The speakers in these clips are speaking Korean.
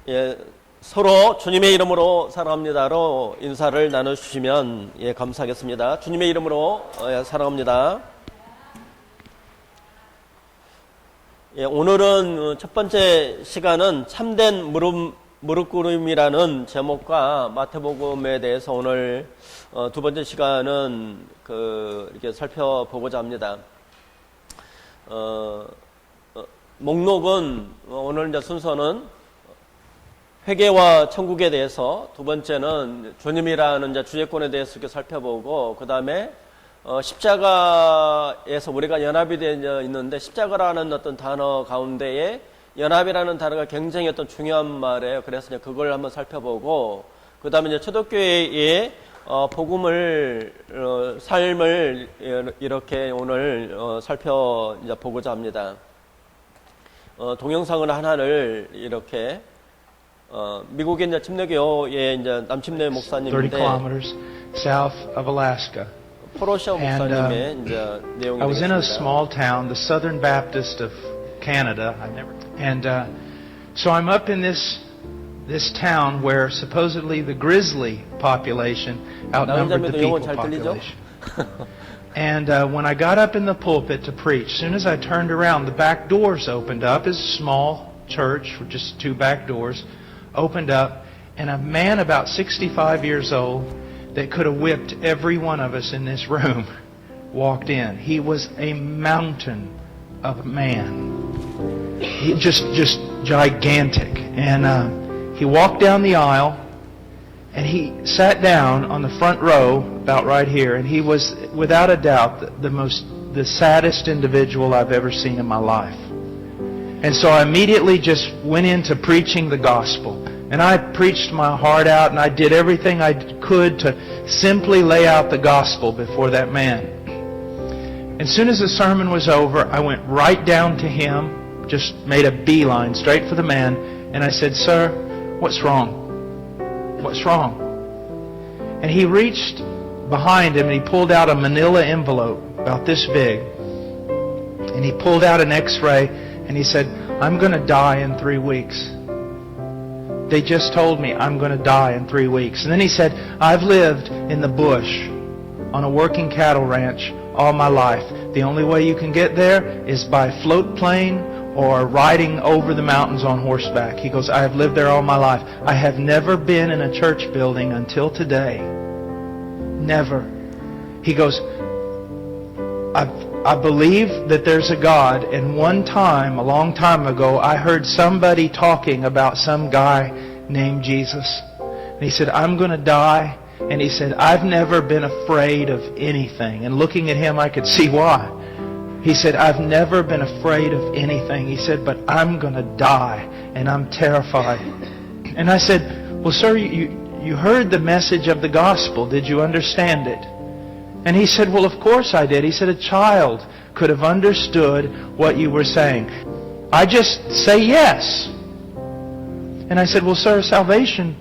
예, 서로 주님의 이름으로 사랑합니다로 인사를 나눠주시면 감사하겠습니다. 주님의 이름으로 사랑합니다. 오늘은 첫 번째 시간은 참된 무릎꿇음이라는 제목과 마태복음에 대해서 오늘 두 번째 시간은 이렇게 살펴보고자 합니다. 목록은 오늘 이제 순서는 회개와 천국에 대해서, 두 번째는 주님이라는 이제 주제권에 대해서 이렇게 살펴보고, 그 다음에 십자가에서 우리가 연합이 되어 있는데, 십자가라는 어떤 단어 가운데에 연합이라는 단어가 굉장히 어떤 중요한 말이에요. 그래서 이제 그걸 한번 살펴보고, 그 다음에 이제 초대교회의 복음을 삶을 이렇게 오늘 살펴보고자 합니다. 동영상을 하나를 이렇게 미국의 이제 침례교회 이제 남침례 목사님인데 30 kilometers south of Alaska. 포로시아 목사님의 이제 내용이 I was in a 되겠습니다. small town, the Southern Baptist of Canada. So I'm up in this town where supposedly the grizzly population outnumbered the people population. And when I got up in the pulpit to preach, as soon as I turned around, the back doors opened up. It's a small church with just two back doors opened up, and a man about 65 years old that could have whipped every one of us in this room walked in. He was a mountain of a man. He just gigantic. And he walked down the aisle, and he sat down on the front row, about right here, and he was, without a doubt, the saddest individual I've ever seen in my life. And so I immediately just went into preaching the gospel. And I preached my heart out, and I did everything I could to simply lay out the gospel before that man. As soon as the sermon was over, I went right down to him, just made a beeline straight for the man, and I said, "Sir, what's wrong? What's wrong?" And he reached behind him and he pulled out a manila envelope about this big. And he pulled out an x-ray and he said, "I'm going to die in 3 weeks. They just told me I'm going to die in 3 weeks." And then he said, "I've lived in the bush on a working cattle ranch all my life. The only way you can get there is by float plane or riding over the mountains on horseback." He goes, "I have lived there all my life. I have never been in a church building until today. Never." He goes, I believe that there's a God, and one time, a long time ago, I heard somebody talking about some guy named Jesus. And he said, "I'm going to die." And he said, "I've never been afraid of anything." And looking at him, I could see why. He said, "I've never been afraid of anything." He said, "But I'm going to die, and I'm terrified." And I said, "Well, sir, you heard the message of the gospel. Did you understand it?" And he said, "Well, of course I did." He said, "A child could have understood what you were saying. I just say yes." And I said, "Well, sir, salvation,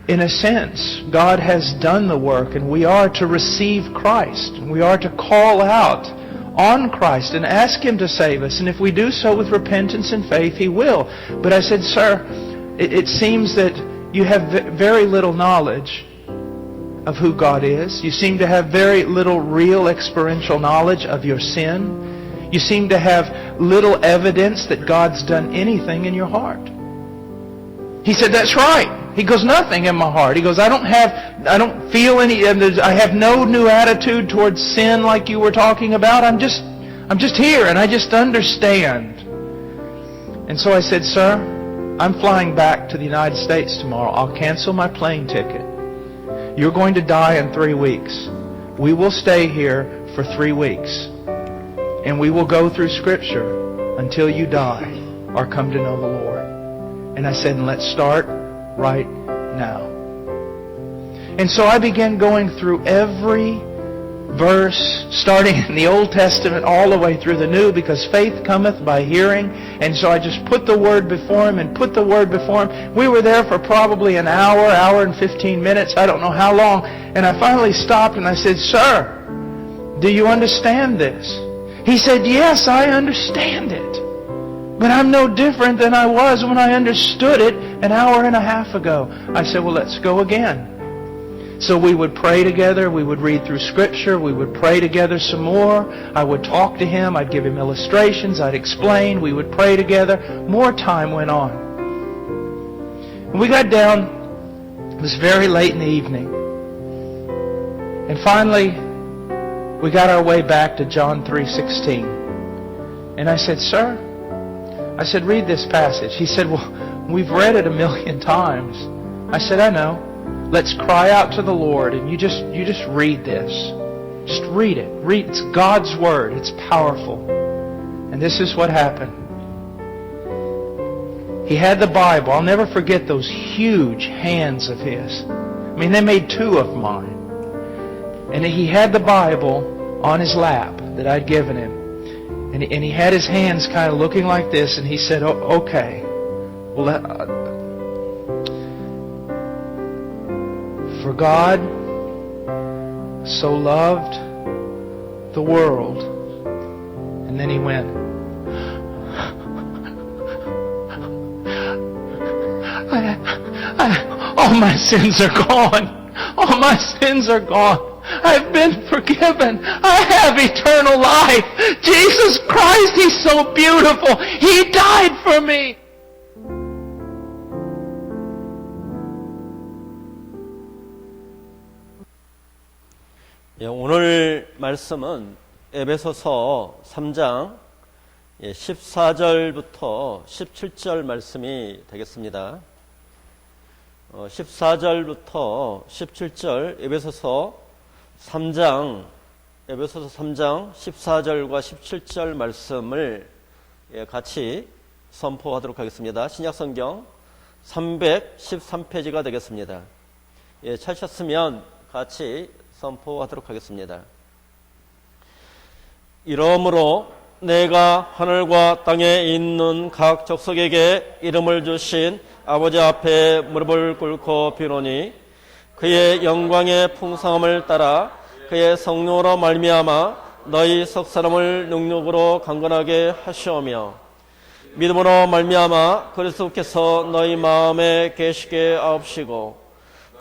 in a sense, God has done the work, and we are to receive Christ, and we are to call out on Christ and ask Him to save us. And if we do so with repentance and faith, He will." But I said, "Sir, it seems that you have very little knowledge of who God is. You seem to have very little real experiential knowledge of your sin. You seem to have little evidence that God's done anything in your heart." He said, "That's right." He goes, "Nothing in my heart." He goes, I don't feel any, I have no new attitude towards sin like you were talking about. I'm just here and I just understand." And so I said, "Sir, I'm flying back to the United States tomorrow. I'll cancel my plane ticket. You're going to die in 3 weeks. We will stay here for 3 weeks. And we will go through Scripture until you die or come to know the Lord." And I said, "And let's start right now." And so I began going through every verse, starting in the Old Testament all the way through the New, because faith cometh by hearing. And so I just put the Word before him and put the Word before him. We were there for probably an hour and 15 minutes. I don't know how long. And I finally stopped and I said, "Sir, do you understand this?" He said, "Yes, I understand it. But I'm no different than I was when I understood it an hour and a half ago. I said, well, let's go again. So we would pray together, we would read through Scripture, we would pray together some more. I would talk to him, I'd give him illustrations, I'd explain, we would pray together. More time went on. And we got down, it was very late in the evening. And finally, we got our way back to John 3:16. And I said, sir, I said, read this passage. He said, well, we've read it 1,000,000 times. I said, I know. Let's cry out to the Lord, and you just read this. Just read it. Read. It's God's Word. It's powerful. And this is what happened. He had the Bible. I'll never forget those huge hands of his. I mean, they made 2 of mine. And he had the Bible on his lap that I'd given him. And he had his hands kind of looking like this, and he said, oh, okay. Well, for God so loved the world. And then he went, all my sins are gone. All my sins are gone. I've been forgiven. I have eternal life. Jesus Christ, He's so beautiful. He died for me. 예, 오늘 말씀은 에베소서 3장 14절부터 17절 말씀이 되겠습니다. 14절부터 17절 에베소서 3장 14절과 17절 말씀을 같이 선포하도록 하겠습니다. 신약성경 313페이지가 되겠습니다. 찾으셨으면 같이 선포하도록 하겠습니다. 이러므로 내가 하늘과 땅에 있는 각 족속에게 이름을 주신 아버지 앞에 무릎을 꿇고 비노니 그의 영광의 풍성함을 따라 그의 성령으로 말미암아 너희 석 사람을 능력으로 강건하게 하시오며 믿음으로 말미암아 그리스도께서 너희 마음에 계시게 하옵시고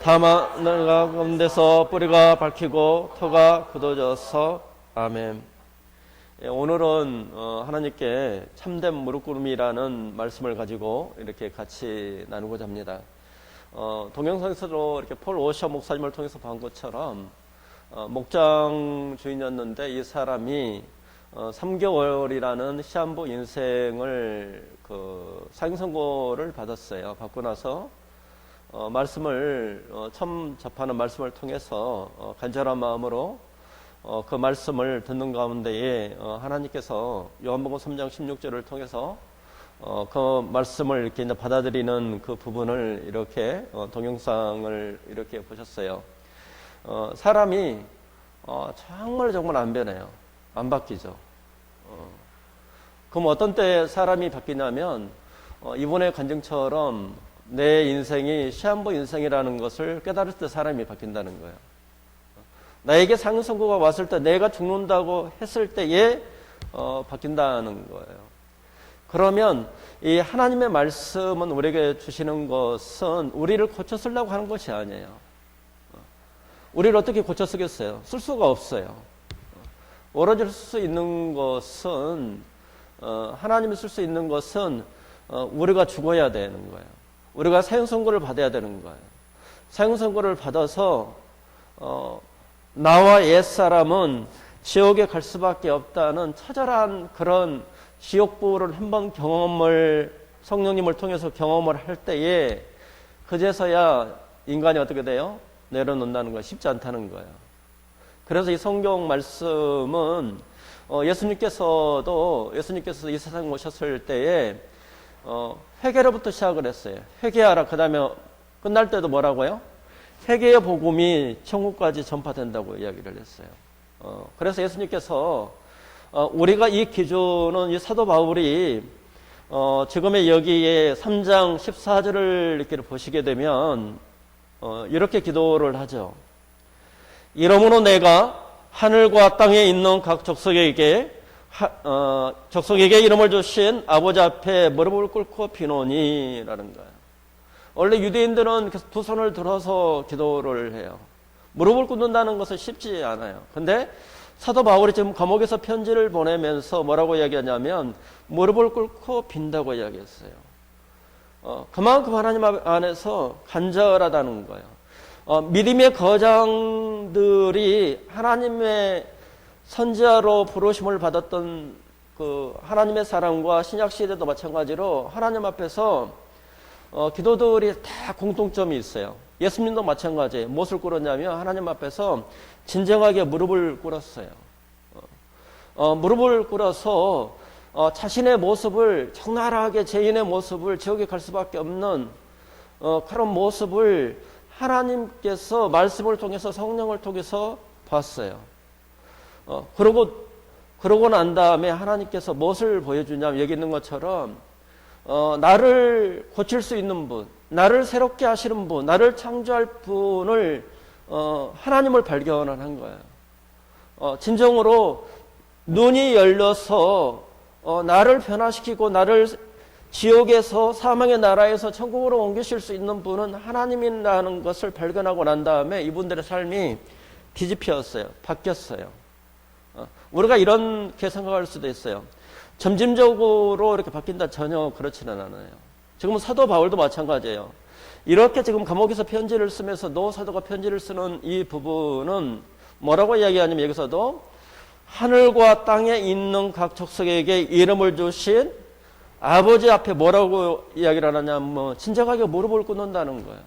다만 너희가 가운데서 뿌리가 밝히고 터가 굳어져서 아멘. 오늘은 하나님께 참된 무릎꿇음이라는 말씀을 가지고 이렇게 같이 나누고자 합니다. 동영상에서도 이렇게 폴 워셔 목사님을 통해서 본 것처럼 목장 주인이었는데 이 사람이 3개월이라는 시한부 인생을 사형 선고를 받았어요. 받고 나서 말씀을 처음 접하는 말씀을 통해서 간절한 마음으로 그 말씀을 듣는 가운데에 하나님께서 요한복음 3장 16절을 통해서 그 말씀을 이렇게 이제 받아들이는 그 부분을 이렇게 동영상을 이렇게 보셨어요. 사람이 정말 안 변해요. 안 바뀌죠. 그럼 어떤 때 사람이 바뀌냐면 이번의 간증처럼 내 인생이 시한부 인생이라는 것을 깨달을 때 사람이 바뀐다는 거예요. 나에게 사형 선고가 왔을 때 내가 죽는다고 했을 때에 바뀐다는 거예요. 그러면 이 하나님의 말씀은 우리에게 주시는 것은 우리를 고쳐 쓰려고 하는 것이 아니에요. 우리를 어떻게 고쳐 쓰겠어요? 쓸 수가 없어요. 오로지 쓸 수 있는 것은 하나님이 쓸 수 있는 것은 우리가 죽어야 되는 거예요. 우리가 사형 선고를 받아야 되는 거예요. 사형 선고를 받아서 나와 옛사람은 지옥에 갈 수밖에 없다는 처절한 그런 지옥부를 한번 경험을 성령님을 통해서 경험을 할 때에 그제서야 인간이 어떻게 돼요? 내려놓는다는 거 쉽지 않다는 거예요. 그래서 이 성경 말씀은 예수님께서 이 세상에 오셨을 때에 회개로부터 시작을 했어요. 회개하라. 그 다음에 끝날 때도 뭐라고요? 회개의 복음이 천국까지 전파된다고 이야기를 했어요. 그래서 예수님께서 우리가 이 기준은 이 사도 바울이 지금의 여기에 3장 14절을 이렇게 보시게 되면 이렇게 기도를 하죠. 이러므로 내가 하늘과 땅에 있는 각 족속에게 족속에게 이름을 주신 아버지 앞에 무릎을 꿇고 비노니라는 거예요. 원래 유대인들은 두 손을 들어서 기도를 해요. 무릎을 꿇는다는 것은 쉽지 않아요. 근데 사도 바울이 지금 감옥에서 편지를 보내면서 뭐라고 이야기하냐면 무릎을 꿇고 빈다고 이야기했어요. 그만큼 하나님 안에서 간절하다는 거예요. 믿음의 거장들이 하나님의 선지자로 부르심을 받았던 그 하나님의 사랑과 신약 시대도 마찬가지로 하나님 앞에서 기도들이 다 공통점이 있어요. 예수님도 마찬가지예요. 무엇을 꿇었냐면 하나님 앞에서 진정하게 무릎을 꿇었어요. 무릎을 꿇어서 자신의 모습을 적나라하게 죄인의 모습을 지옥에 갈 수밖에 없는 그런 모습을 하나님께서 말씀을 통해서 성령을 통해서 봤어요. 그러고 난 다음에 하나님께서 무엇을 보여주냐면 여기 있는 것처럼 나를 고칠 수 있는 분, 나를 새롭게 하시는 분, 나를 창조할 분을 하나님을 발견한 거예요. 진정으로 눈이 열려서 나를 변화시키고 나를 지옥에서 사망의 나라에서 천국으로 옮기실 수 있는 분은 하나님이라는 것을 발견하고 난 다음에 이분들의 삶이 뒤집혔어요. 바뀌었어요. 우리가 이렇게 생각할 수도 있어요. 점진적으로 이렇게 바뀐다 전혀 그렇지는 않아요. 지금 사도 바울도 마찬가지예요. 이렇게 지금 감옥에서 편지를 쓰면서도 사도가 편지를 쓰는 이 부분은 뭐라고 이야기하냐면 여기서도 하늘과 땅에 있는 각 족속에게 이름을 주신 아버지 앞에 뭐라고 이야기를 하냐면 진정하게 무릎을 꿇는다는 거예요.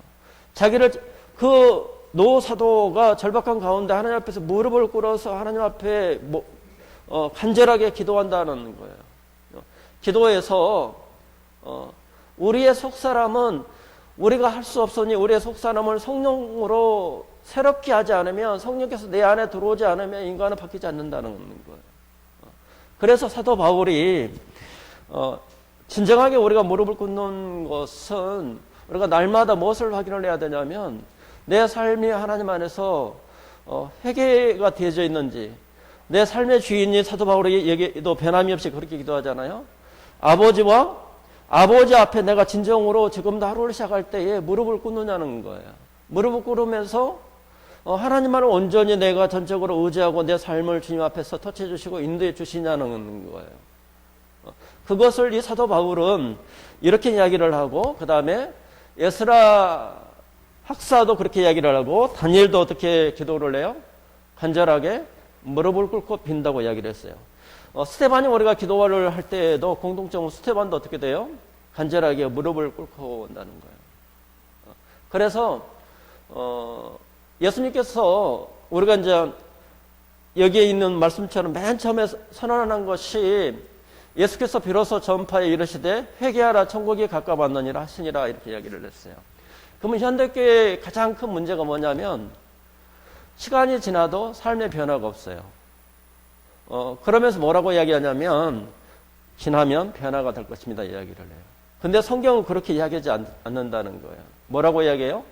자기를 그 노사도가 절박한 가운데 하나님 앞에서 무릎을 꿇어서 하나님 앞에 간절하게 기도한다는 거예요. 기도에서 우리의 속사람은 우리가 할 수 없으니 우리의 속사람을 성령으로 새롭게 하지 않으면 성령께서 내 안에 들어오지 않으면 인간은 바뀌지 않는다는 거예요. 그래서 사도 바울이 진정하게 우리가 무릎을 꿇는 것은 우리가 날마다 무엇을 확인을 해야 되냐면 내 삶이 하나님 안에서 회개가 되어져 있는지 내 삶의 주인이 사도 바울의 얘기도 변함이 없이 그렇게 기도하잖아요. 아버지 앞에 내가 진정으로 지금도 하루를 시작할 때에 무릎을 꿇느냐는 거예요. 무릎을 꿇으면서 하나님만을 온전히 내가 전적으로 의지하고 내 삶을 주님 앞에서 터치해 주시고 인도해 주시냐는 거예요. 그것을 이 사도 바울은 이렇게 이야기를 하고 그 다음에 에스라 학사도 그렇게 이야기를 하고 다니엘도 어떻게 기도를 해요? 간절하게 무릎을 꿇고 빈다고 이야기를 했어요. 스테반이 우리가 기도를 할 때에도 공통점은 스테반도 어떻게 돼요? 간절하게 무릎을 꿇고 온다는 거예요. 그래서 예수님께서 우리가 이제 여기에 있는 말씀처럼 맨 처음에 선언한 것이 예수께서 비로소 전파에 이르시되 회개하라 천국이 가까웠느니라 하시니라 이렇게 이야기를 했어요. 그러면 현대교회의 가장 큰 문제가 뭐냐면 시간이 지나도 삶의 변화가 없어요. 그러면서 뭐라고 이야기하냐면 지나면 변화가 될 것입니다 이야기를 해요. 근데 성경은 그렇게 이야기하지 않는다는 거예요. 뭐라고 이야기해요?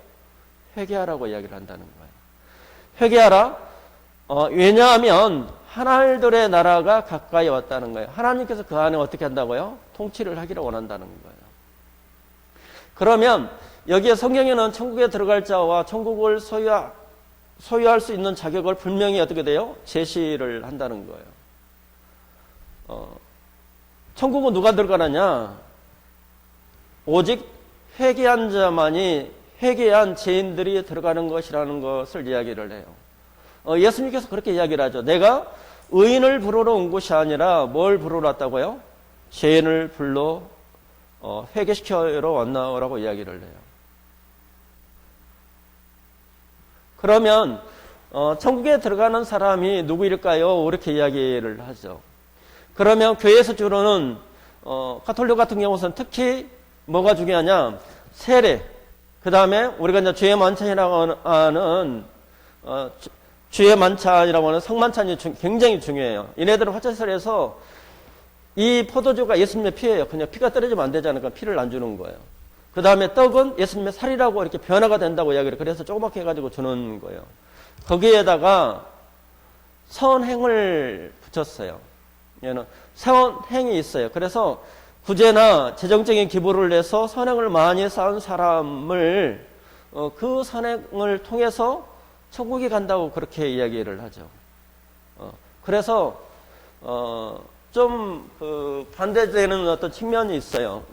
회개하라고 이야기를 한다는 거예요. 회개하라. 왜냐하면 하늘들의 나라가 가까이 왔다는 거예요. 하나님께서 그 안에 어떻게 한다고요? 통치를 하기를 원한다는 거예요. 그러면 여기에 성경에는 천국에 들어갈 자와 천국을 소유할 수 있는 자격을 분명히 어떻게 돼요? 제시를 한다는 거예요. 천국은 누가 들어가느냐? 오직 회개한 자만이 회개한 죄인들이 들어가는 것이라는 것을 이야기를 해요. 예수님께서 그렇게 이야기를 하죠. 내가 의인을 부르러 온 것이 아니라 뭘 부르러 왔다고요? 죄인을 불러 회개시켜러 왔나라고 이야기를 해요. 그러면 천국에 들어가는 사람이 누구일까요? 이렇게 이야기를 하죠. 그러면 교회에서 주로는 가톨릭 같은 경우는 특히 뭐가 중요하냐? 세례. 그 다음에 우리가 이제 주의 만찬이라고 하는 주의 만찬이라고 하는 성만찬이 굉장히 중요해요. 얘네들은 화채설에서 이 포도주가 예수님의 피예요. 그냥 피가 떨어지면 안 되잖아요. 그러니까 피를 안 주는 거예요. 그 다음에 떡은 예수님의 살이라고 이렇게 변화가 된다고 이야기를 그래서 조그맣게 해가지고 주는 거예요. 거기에다가 선행을 붙였어요. 얘는 선행이 있어요. 그래서 구제나 재정적인 기부를 내서 선행을 많이 쌓은 사람을 그 선행을 통해서 천국에 간다고 그렇게 이야기를 하죠. 그래서 좀 반대되는 어떤 측면이 있어요.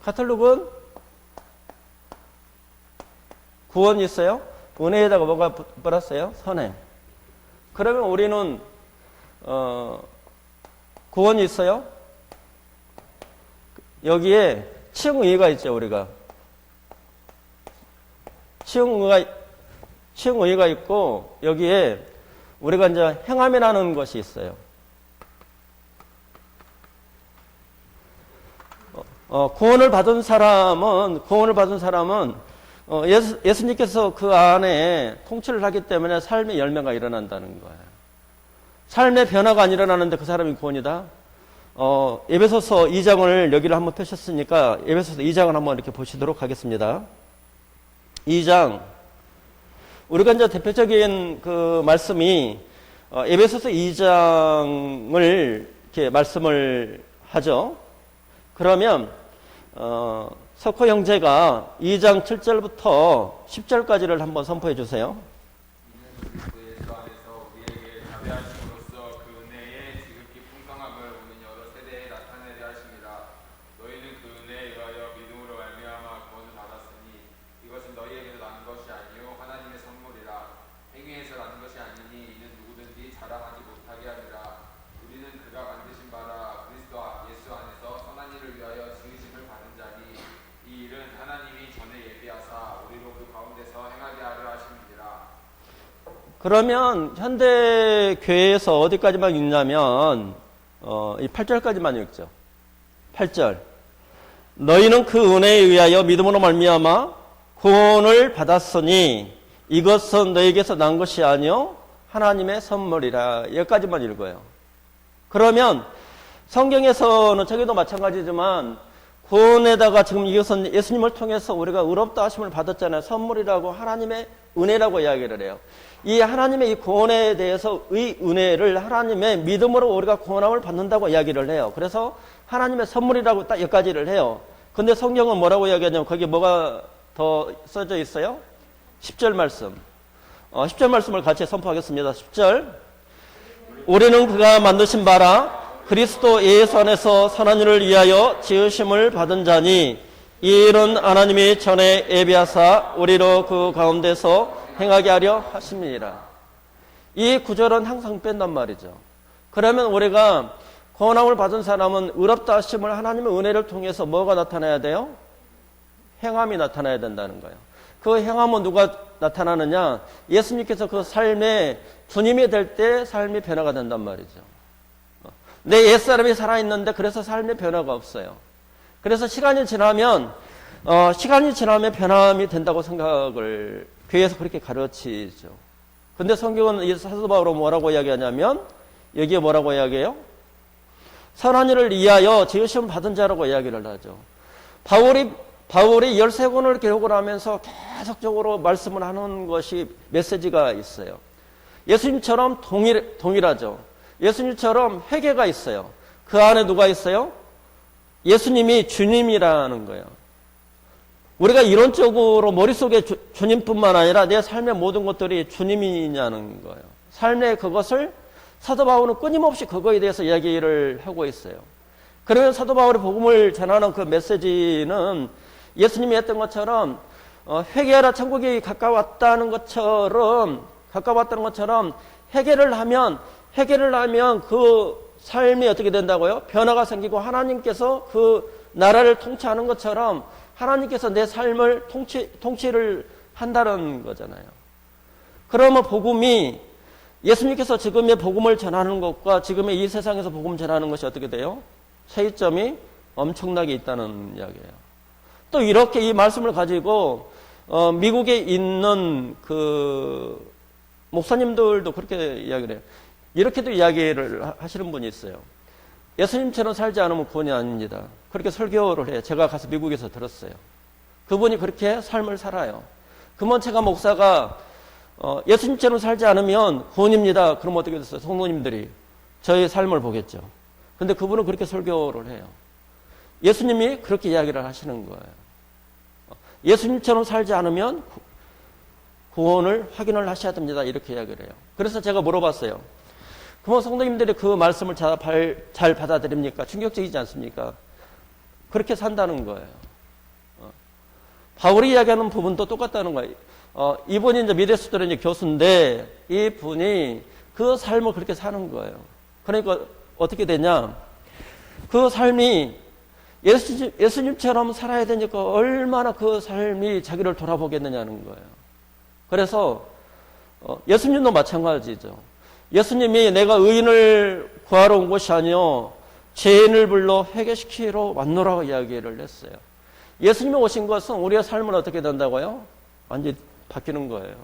카톨릭은 구원이 있어요. 은혜에다가 뭐가 붙었어요? 선행. 그러면 우리는 구원이 있어요. 여기에 칭의가 있죠. 우리가 칭의가 있고 여기에 우리가 이제 행함이라는 것이 있어요. 구원을 받은 사람은 예수님께서 그 안에 통치를 하기 때문에 삶의 열매가 일어난다는 거예요. 삶의 변화가 안 일어나는데 그 사람이 구원이다. 에베소서 2장을 여기를 한번 펴셨으니까 에베소서 2장을 한번 이렇게 보시도록 하겠습니다. 2장. 우리가 이제 대표적인 그 말씀이 에베소서 2장을 이렇게 말씀을 하죠. 그러면 석호 형제가 2장 7절부터 10절까지를 한번 선포해 주세요. 이는 그리스도 예수 안에서 우리에게 자비하심으로써 그 은혜의 지극히 풍성함을 오는 여러 세대에 나타내려 하십니다. 너희는 그 은혜에 의하여 믿음으로 말미암아 구원을 받았으니 이것은 너희에게서 난 것이 아니요 하나님의 선물이라. 행위에서 나는 것이 아니니 이는 누구든지 자랑하지 못하게 하니라. 우리는 그가 만드신 바라 그리스도 예수 안에서 선한 일을 위하여 지으심을 받은 자니 이 일은 하나님이 전에 예비하사 우리로 그 가운데서 행하게 하려 하심이니라. 그러면 현대 교회에서 어디까지만 읽냐면 이 8절까지만 읽죠. 8절. 너희는 그 은혜에 의하여 믿음으로 말미암아 구원을 받았으니 이것은 너희에게서 난 것이 아니요 하나님의 선물이라. 여기까지만 읽어요. 그러면 성경에서는 저기도 마찬가지지만 구원에다가 지금 이것은 예수님을 통해서 우리가 의롭다 하심을 받았잖아요. 선물이라고 하나님의 은혜라고 이야기를 해요. 이 하나님의 이 구원에 대해서 의 은혜를 하나님의 믿음으로 우리가 구원함을 받는다고 이야기를 해요. 그래서 하나님의 선물이라고 딱 여기까지를 해요. 근데 성경은 뭐라고 이야기하냐면 거기 뭐가 더 써져 있어요? 10절 말씀. 10절 말씀을 같이 선포하겠습니다. 10절. 우리는 그가 만드신 바라 그리스도 예수 안에서 선한 일을 위하여 지으심을 받은 자니 이 일은 하나님이 전에 예비하사 우리로 그 가운데서 행하게 하려 하심이니라. 이 구절은 항상 뺀단 말이죠. 그러면 우리가 구원함을 받은 사람은 의롭다 하심을 하나님의 은혜를 통해서 뭐가 나타나야 돼요? 행함이 나타나야 된다는 거예요. 그 행함은 누가 나타나느냐? 예수님께서 그 삶에 주님이 될 때 삶이 변화가 된단 말이죠. 내 옛사람이 살아있는데 그래서 삶의 변화가 없어요. 그래서 시간이 지나면 변함이 된다고 생각을 교회에서 그렇게 가르치죠. 근데 성경은 이 사도 바울은 뭐라고 이야기하냐면 여기에 뭐라고 이야기해요? 선한 일을 위하여 지으심 받은 자라고 이야기를 하죠. 바울이 13권을 기록을 하면서 계속적으로 말씀을 하는 것이 메시지가 있어요. 예수님처럼 동일하죠. 예수님처럼 회개가 있어요. 그 안에 누가 있어요? 예수님이 주님이라는 거예요. 우리가 이론적으로 머릿속에 주님뿐만 아니라 내 삶의 모든 것들이 주님이냐는 거예요. 삶의 그것을 사도 바울은 끊임없이 그거에 대해서 이야기를 하고 있어요. 그러면 사도 바울이 복음을 전하는 그 메시지는 예수님이 했던 것처럼 회개하라 천국이 가까웠다는 것처럼 회개를 하면 그 삶이 어떻게 된다고요? 변화가 생기고 하나님께서 그 나라를 통치하는 것처럼 하나님께서 내 삶을 통치를 한다는 거잖아요. 그러면 복음이 예수님께서 지금의 복음을 전하는 것과 지금의 이 세상에서 복음 전하는 것이 어떻게 돼요? 차이점이 엄청나게 있다는 이야기예요. 또 이렇게 이 말씀을 가지고 미국에 있는 그 목사님들도 그렇게 이야기를 해요. 이렇게도 이야기를 하시는 분이 있어요. 예수님처럼 살지 않으면 구원이 아닙니다. 그렇게 설교를 해요. 제가 가서 미국에서 들었어요. 그분이 그렇게 삶을 살아요. 금원체가 목사가 예수님처럼 살지 않으면 구원입니다. 그럼 어떻게 됐어요? 성도님들이 저의 삶을 보겠죠. 근데 그분은 그렇게 설교를 해요. 예수님이 그렇게 이야기를 하시는 거예요. 예수님처럼 살지 않으면 구원을 확인을 하셔야 됩니다. 이렇게 이야기를 해요. 그래서 제가 물어봤어요. 그럼 성도님들이 그 말씀을 잘 받아들입니까? 충격적이지 않습니까? 그렇게 산다는 거예요. 바울이 이야기하는 부분도 똑같다는 거예요. 이분이 이제 미대수들의 이제 교수인데 이 분이 그 삶을 그렇게 사는 거예요. 그러니까 어떻게 되냐? 그 삶이 예수님처럼 살아야 되니까 얼마나 그 삶이 자기를 돌아보겠느냐는 거예요. 그래서 예수님도 마찬가지죠. 예수님이 내가 의인을 구하러 온 것이 아니요 죄인을 불러 회개시키러 왔노라고 이야기를 했어요. 예수님이 오신 것은 우리의 삶을 어떻게 된다고요? 완전히 바뀌는 거예요.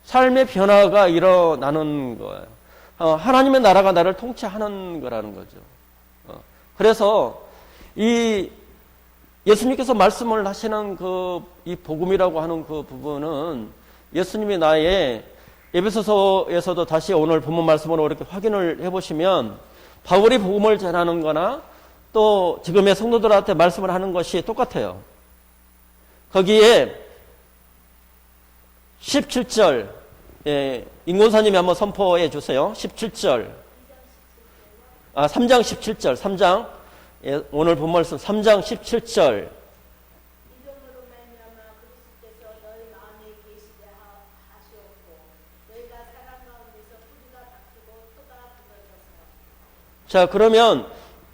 삶의 변화가 일어나는 거예요. 하나님의 나라가 나를 통치하는 거라는 거죠. 그래서 이 예수님께서 말씀을 하시는 이 복음이라고 하는 그 부분은 예수님이 나의 에베소서에서도 다시 오늘 본문 말씀으로 이렇게 확인을 해보시면 바울이 복음을 전하는 거나 또 지금의 성도들한테 말씀을 하는 것이 똑같아요. 거기에 17절 인권사님이 한번 선포해 주세요. 17절 3장 17절 3장 오늘 본 말씀 3장 17절 믿음으로 말미암아 그리스도께서 너희 마음에 계시게 하시옵고 너희가 사랑 가운데서 뿌리가 박히고 토가 굳어져서. 자, 그러면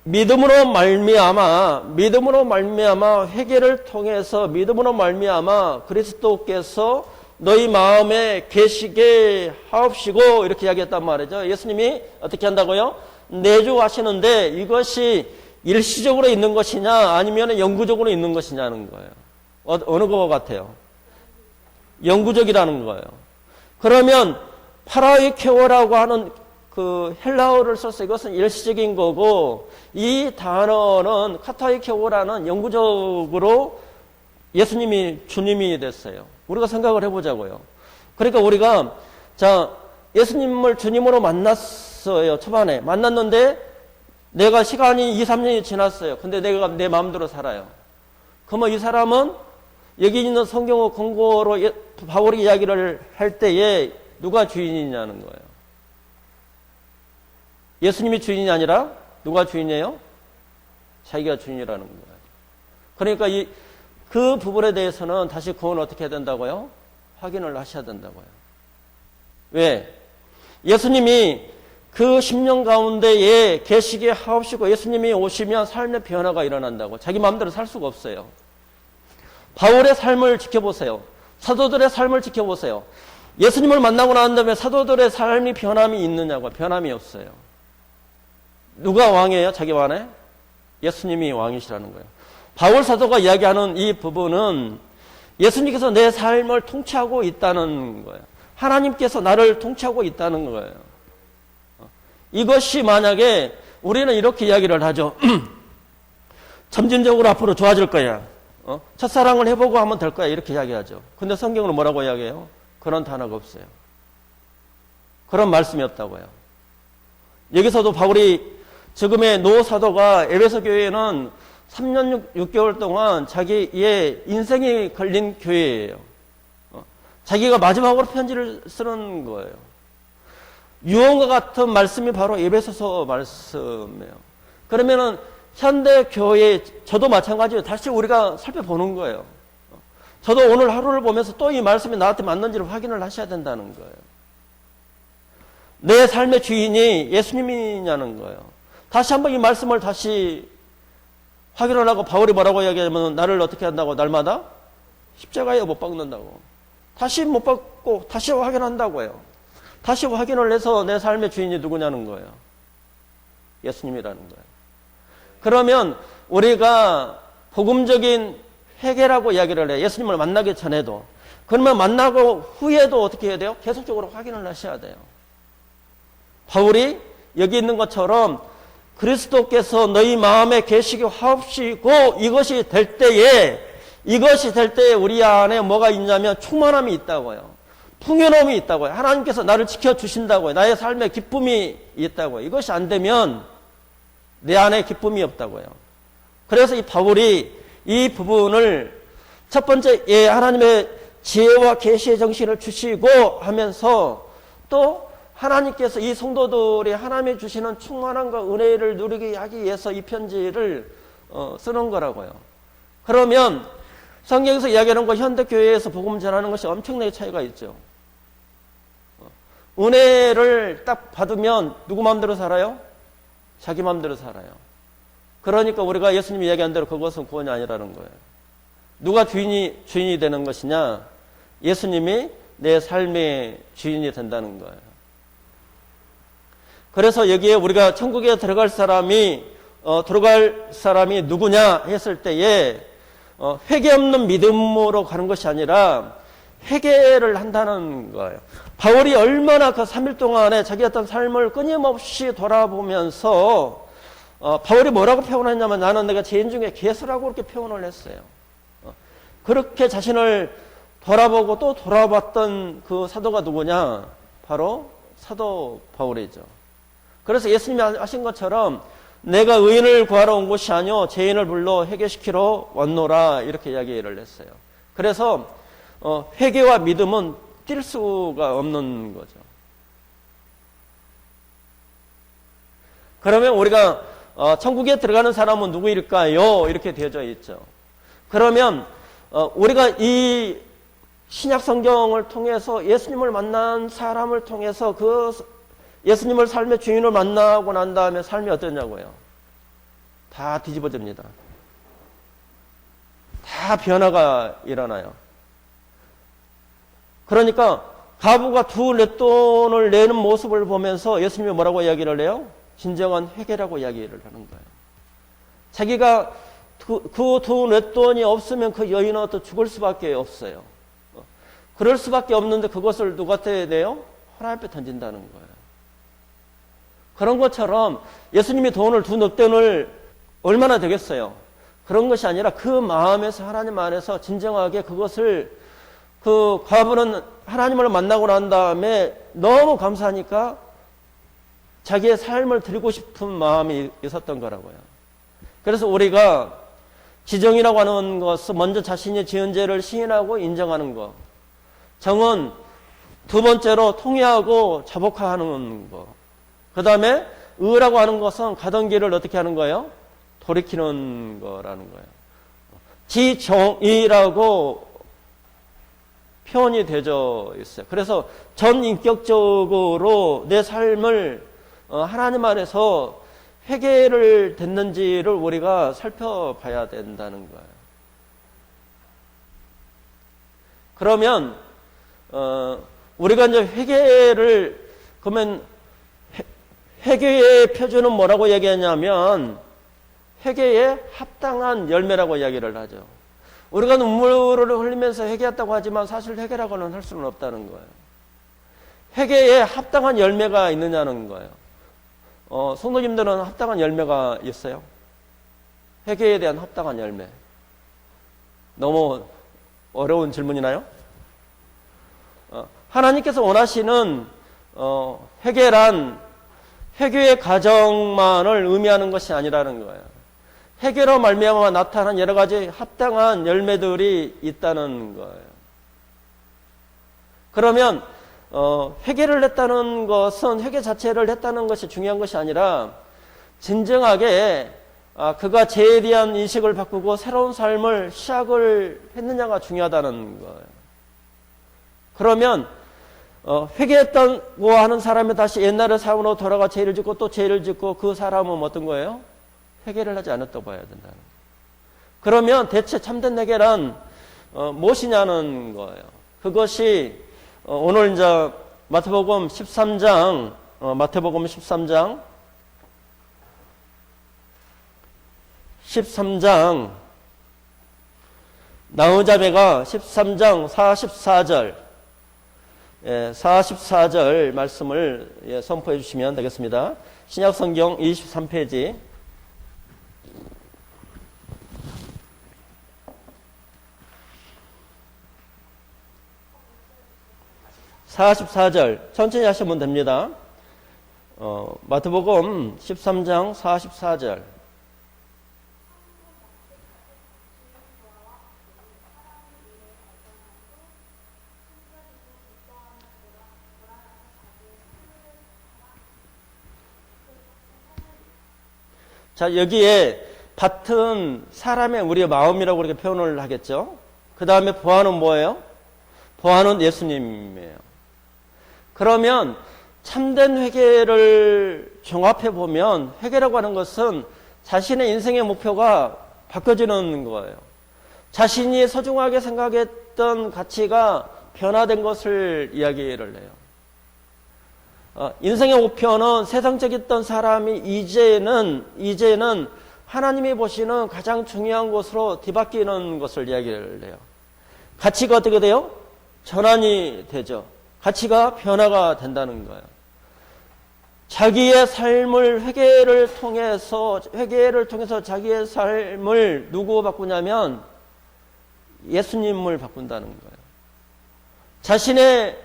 믿음으로 말미암아 회개를 통해서 믿음으로 말미암아 그리스도께서 너희 마음에 계시게 하옵시고 이렇게 이야기했단 말이죠. 예수님이 어떻게 한다고요? 내주하시는데 이것이 일시적으로 있는 것이냐 아니면 영구적으로 있는 것이냐는 거예요. 어느 것 같아요? 영구적이라는 거예요. 그러면 파라이케오라고 하는 그 헬라어를 써서 이것은 일시적인 거고 이 단어는 카타이케오라는 영구적으로 예수님이 주님이 됐어요. 우리가 생각을 해보자고요. 그러니까 우리가 예수님을 주님으로 만났어요. 초반에 만났는데 내가 시간이 2, 3년이 지났어요. 근데 내가 내 마음대로 살아요. 그러면 이 사람은 여기 있는 성경의 권고로 바울이 이야기를 할 때에 누가 주인이냐는 거예요. 예수님이 주인이 아니라 누가 주인이에요? 자기가 주인이라는 거예요. 그러니까 그 부분에 대해서는 다시 구원을 어떻게 해야 된다고요? 확인을 하셔야 된다고요. 왜? 예수님이 그 10년 가운데에 계시게 하옵시고 예수님이 오시면 삶의 변화가 일어난다고. 자기 마음대로 살 수가 없어요. 바울의 삶을 지켜보세요. 사도들의 삶을 지켜보세요. 예수님을 만나고 난 다음에 사도들의 삶이 변함이 있느냐고. 변함이 없어요. 누가 왕이에요? 자기 왕에? 예수님이 왕이시라는 거예요. 바울 사도가 이야기하는 이 부분은 예수님께서 내 삶을 통치하고 있다는 거예요. 하나님께서 나를 통치하고 있다는 거예요. 이것이 만약에 우리는 이렇게 이야기를 하죠. 점진적으로 앞으로 좋아질 거야. 첫사랑을 해보고 하면 될 거야. 이렇게 이야기하죠. 근데 성경은 뭐라고 이야기해요? 그런 단어가 없어요. 그런 말씀이 없다고요. 여기서도 바울이 지금의 노 사도가 에베소 교회는 3년 6개월 동안 자기의 인생이 걸린 교회예요. 자기가 마지막으로 편지를 쓰는 거예요. 유언과 같은 말씀이 바로 에베소서 말씀이에요. 그러면은 현대 교회 저도 마찬가지예요. 다시 우리가 살펴보는 거예요. 저도 오늘 하루를 보면서 또 이 말씀이 나한테 맞는지를 확인을 하셔야 된다는 거예요. 내 삶의 주인이 예수님이냐는 거예요. 다시 한번 이 말씀을 다시 확인을 하고 바울이 뭐라고 이야기하면 나를 어떻게 한다고? 날마다 십자가에 못 박는다고. 다시 못 박고 다시 확인한다고요. 다시 확인을 해서 내 삶의 주인이 누구냐는 거예요. 예수님이라는 거예요. 그러면 우리가 복음적인 회개라고 이야기를 해요. 예수님을 만나기 전에도. 그러면 만나고 후에도 어떻게 해야 돼요? 계속적으로 확인을 하셔야 돼요. 바울이 여기 있는 것처럼 그리스도께서 너희 마음에 계시게 하옵시고 이것이 될 때에 우리 안에 뭐가 있냐면 충만함이 있다고요. 풍요로움이 있다고요. 하나님께서 나를 지켜주신다고요. 나의 삶에 기쁨이 있다고요. 이것이 안 되면 내 안에 기쁨이 없다고요. 그래서 이 바울이 이 부분을 첫 번째 하나님의 지혜와 계시의 정신을 주시고 하면서 또 하나님께서 이 성도들이 하나님이 주시는 충만함과 은혜를 누리게 하기 위해서 이 편지를 쓰는 거라고요. 그러면 성경에서 이야기하는 것 현대교회에서 복음 전하는 것이 엄청나게 차이가 있죠. 은혜를 딱 받으면 누구 마음대로 살아요? 자기 마음대로 살아요. 그러니까 우리가 예수님이 이야기한 대로 그것은 구원이 아니라는 거예요. 누가 주인이 되는 것이냐? 예수님이 내 삶의 주인이 된다는 거예요. 그래서 여기에 우리가 천국에 들어갈 사람이 누구냐 했을 때에 회개 없는 믿음으로 가는 것이 아니라 회개를 한다는 거예요. 바울이 얼마나 그 3일 동안에 자기 어떤 삶을 끊임없이 돌아보면서 바울이 뭐라고 표현했냐면 나는 내가 죄인 중에 괴수라고 그렇게 표현을 했어요. 그렇게 자신을 돌아보고 또 돌아봤던 그 사도가 누구냐? 바로 사도 바울이죠. 그래서 예수님이 하신 것처럼 내가 의인을 구하러 온 것이 아니오 죄인을 불러 회개시키러 왔노라 이렇게 이야기를 했어요. 그래서 회개와 믿음은 뛸 수가 없는 거죠. 그러면 우리가 천국에 들어가는 사람은 누구일까요? 이렇게 되어져 있죠. 그러면 우리가 이 신약 성경을 통해서 예수님을 만난 사람을 통해서 그 예수님을 삶의 주인을 만나고 난 다음에 삶이 어떠냐고요? 다 뒤집어집니다. 다 변화가 일어나요. 그러니까 가부가 두 렛돈을 내는 모습을 보면서 예수님이 뭐라고 이야기를 해요? 진정한 회개라고 이야기를 하는 거예요. 자기가 그 두 렛돈이 없으면 그 여인은 또 죽을 수밖에 없어요. 그럴 수밖에 없는데 그것을 누구한테 내요? 하나님 앞에 던진다는 거예요. 그런 것처럼 예수님이 돈을 두 넉돈을 얼마나 되겠어요? 그런 것이 아니라 그 마음에서 하나님 안에서 진정하게 그것을 그 과부는 하나님을 만나고 난 다음에 너무 감사하니까 자기의 삶을 드리고 싶은 마음이 있었던 거라고요. 그래서 우리가 지정이라고 하는 것은 먼저 자신이 지은 죄를 시인하고 인정하는 것. 정은 두 번째로 통회하고 자복하는 것. 그 다음에 의라고 하는 것은 가던 길을 어떻게 하는 거예요? 돌이키는 거라는 거예요. 지정의라고 표현이 되어 있어요. 그래서 전인격적으로 내 삶을 하나님 안에서 회개를 됐는지를 우리가 살펴봐야 된다는 거예요. 그러면 우리가 이제 회개를 그러면 회개의 표준은 뭐라고 얘기하냐면 회개에 합당한 열매라고 이야기를 하죠. 우리가 눈물을 흘리면서 회개했다고 하지만 사실 회개라고는 할 수는 없다는 거예요. 회개에 합당한 열매가 있느냐는 거예요. 성도님들은 합당한 열매가 있어요? 회개에 대한 합당한 열매. 너무 어려운 질문이나요? 하나님께서 원하시는 회개란 회개의 과정만을 의미하는 것이 아니라는 거예요. 회개로 말미암아 나타난 여러 가지 합당한 열매들이 있다는 거예요. 그러면 회개를 했다는 것은 회개 자체를 했다는 것이 중요한 것이 아니라 진정하게 그가 죄에 대한 인식을 바꾸고 새로운 삶을 시작을 했느냐가 중요하다는 거예요. 그러면 회개했다고 하는 사람이 다시 옛날의 삶으로 돌아가 죄를 짓고 또 죄를 짓고 그 사람은 어떤 거예요? 회개를 하지 않았다고 봐야 된다는 거예요. 그러면 대체 참된 회개란 무엇이냐는 거예요. 그것이 오늘 이제 마태복음 13장 마태복음 13장 나우자매가 13장 44절 44절 말씀을 선포해 주시면 되겠습니다. 신약성경 23페이지 44절 천천히 하시면 됩니다. 마태복음 13장 44절. 자, 여기에 밭은 사람의 우리의 마음이라고 그렇게 표현을 하겠죠. 그 다음에 보아는 뭐예요? 보아는 예수님이에요. 그러면 참된 회개를 종합해 보면 회개라고 하는 것은 자신의 인생의 목표가 바뀌어지는 거예요. 자신이 소중하게 생각했던 가치가 변화된 것을 이야기를 해요. 인생의 목표는 세상적이었던 사람이 이제는 하나님이 보시는 가장 중요한 것으로 뒤바뀌는 것을 이야기를 해요. 가치가 어떻게 돼요? 전환이 되죠. 가치가 변화가 된다는 거예요. 자기의 삶을 회개를 통해서 자기의 삶을 누구 바꾸냐면 예수님을 바꾼다는 거예요. 자신의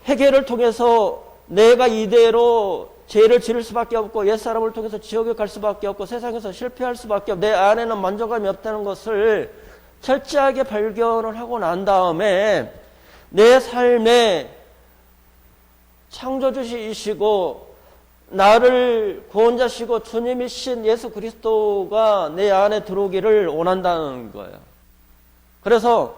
회개를 통해서 내가 이대로 죄를 지을 수밖에 없고 옛사람을 통해서 지옥에 갈 수밖에 없고 세상에서 실패할 수밖에 없고 내 안에는 만족감이 없다는 것을 철저하게 발견을 하고 난 다음에 내 삶에 창조주이시고 나를 구원자시고 주님이신 예수 그리스도가 내 안에 들어오기를 원한다는 거예요. 그래서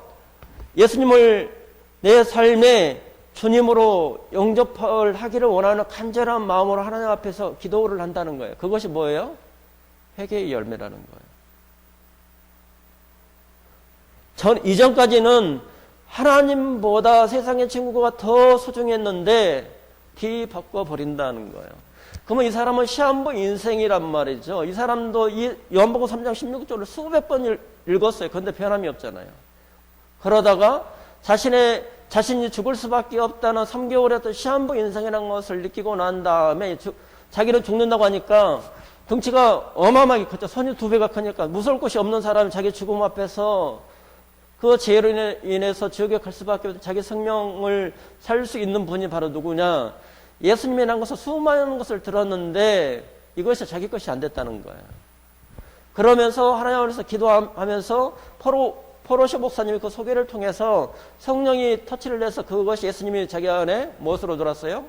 예수님을 내 삶에 주님으로 영접을 하기를 원하는 간절한 마음으로 하나님 앞에서 기도를 한다는 거예요. 그것이 뭐예요? 회개의 열매라는 거예요. 이전까지는 하나님보다 세상의 친구가 더 소중했는데 뒤바꿔버린다는 거예요. 그러면 이 사람은 시한부 인생이란 말이죠. 이 사람도 이 요한복음 3장 16절을 수백 번 읽었어요. 그런데 변함이 없잖아요. 그러다가 자신이 죽을 수밖에 없다는 3개월의 어떤 시한부 인생이라는 것을 느끼고 난 다음에 자기는 죽는다고 하니까 덩치가 어마어마하게 컸죠. 손이 2배가 크니까 무서울 것이 없는 사람이 자기 죽음 앞에서 그 죄로 인해서 지옥에 갈 수밖에 없는 자기 생명을 살 수 있는 분이 바로 누구냐? 예수님이라는 것을 수많은 것을 들었는데 이것이 자기 것이 안 됐다는 거예요. 그러면서 하나님 앞에서 기도하면서 포로쇼 목사님이 그 소개를 통해서 성령이 터치를 해서 그것이 예수님이 자기 안에 무엇으로 들어왔어요?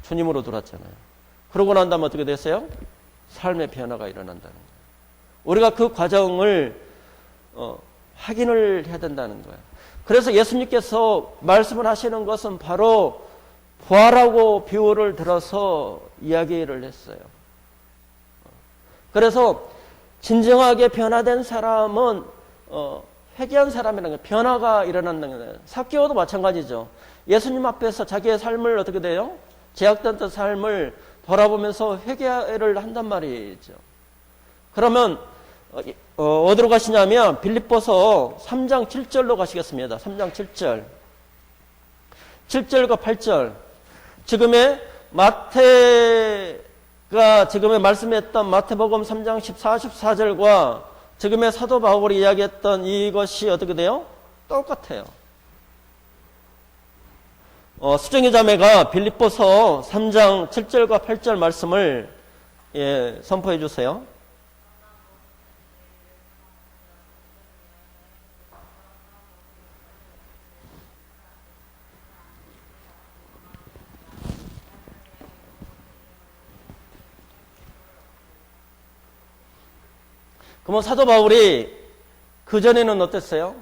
주님으로 들어왔잖아요. 그러고 난 다음에 어떻게 됐어요? 삶의 변화가 일어난다는 거예요. 우리가 그 과정을 확인을 해야 된다는 거예요. 그래서 예수님께서 말씀을 하시는 것은 바로 부활하고 비유를 들어서 이야기를 했어요. 그래서 진정하게 변화된 사람은 회개한 사람이라는 거예요. 변화가 일어난다는 거예요. 삭개오도 마찬가지죠. 예수님 앞에서 자기의 삶을 어떻게 돼요? 제약됐던 삶을 돌아보면서 회개를 한단 말이죠. 그러면 어디로 가시냐면 빌립보서 3장 7절로 가시겠습니다. 3장 7절. 7절과 8절. 지금의 마태가 지금의 말씀했던 마태복음 3장 14절과 지금의 사도 바울이 이야기했던 이것이 어떻게 돼요? 똑같아요. 수정의 자매가 빌립보서 3장 7절과 8절 말씀을 선포해 주세요. 그러면 사도 바울이 그전에는 어땠어요?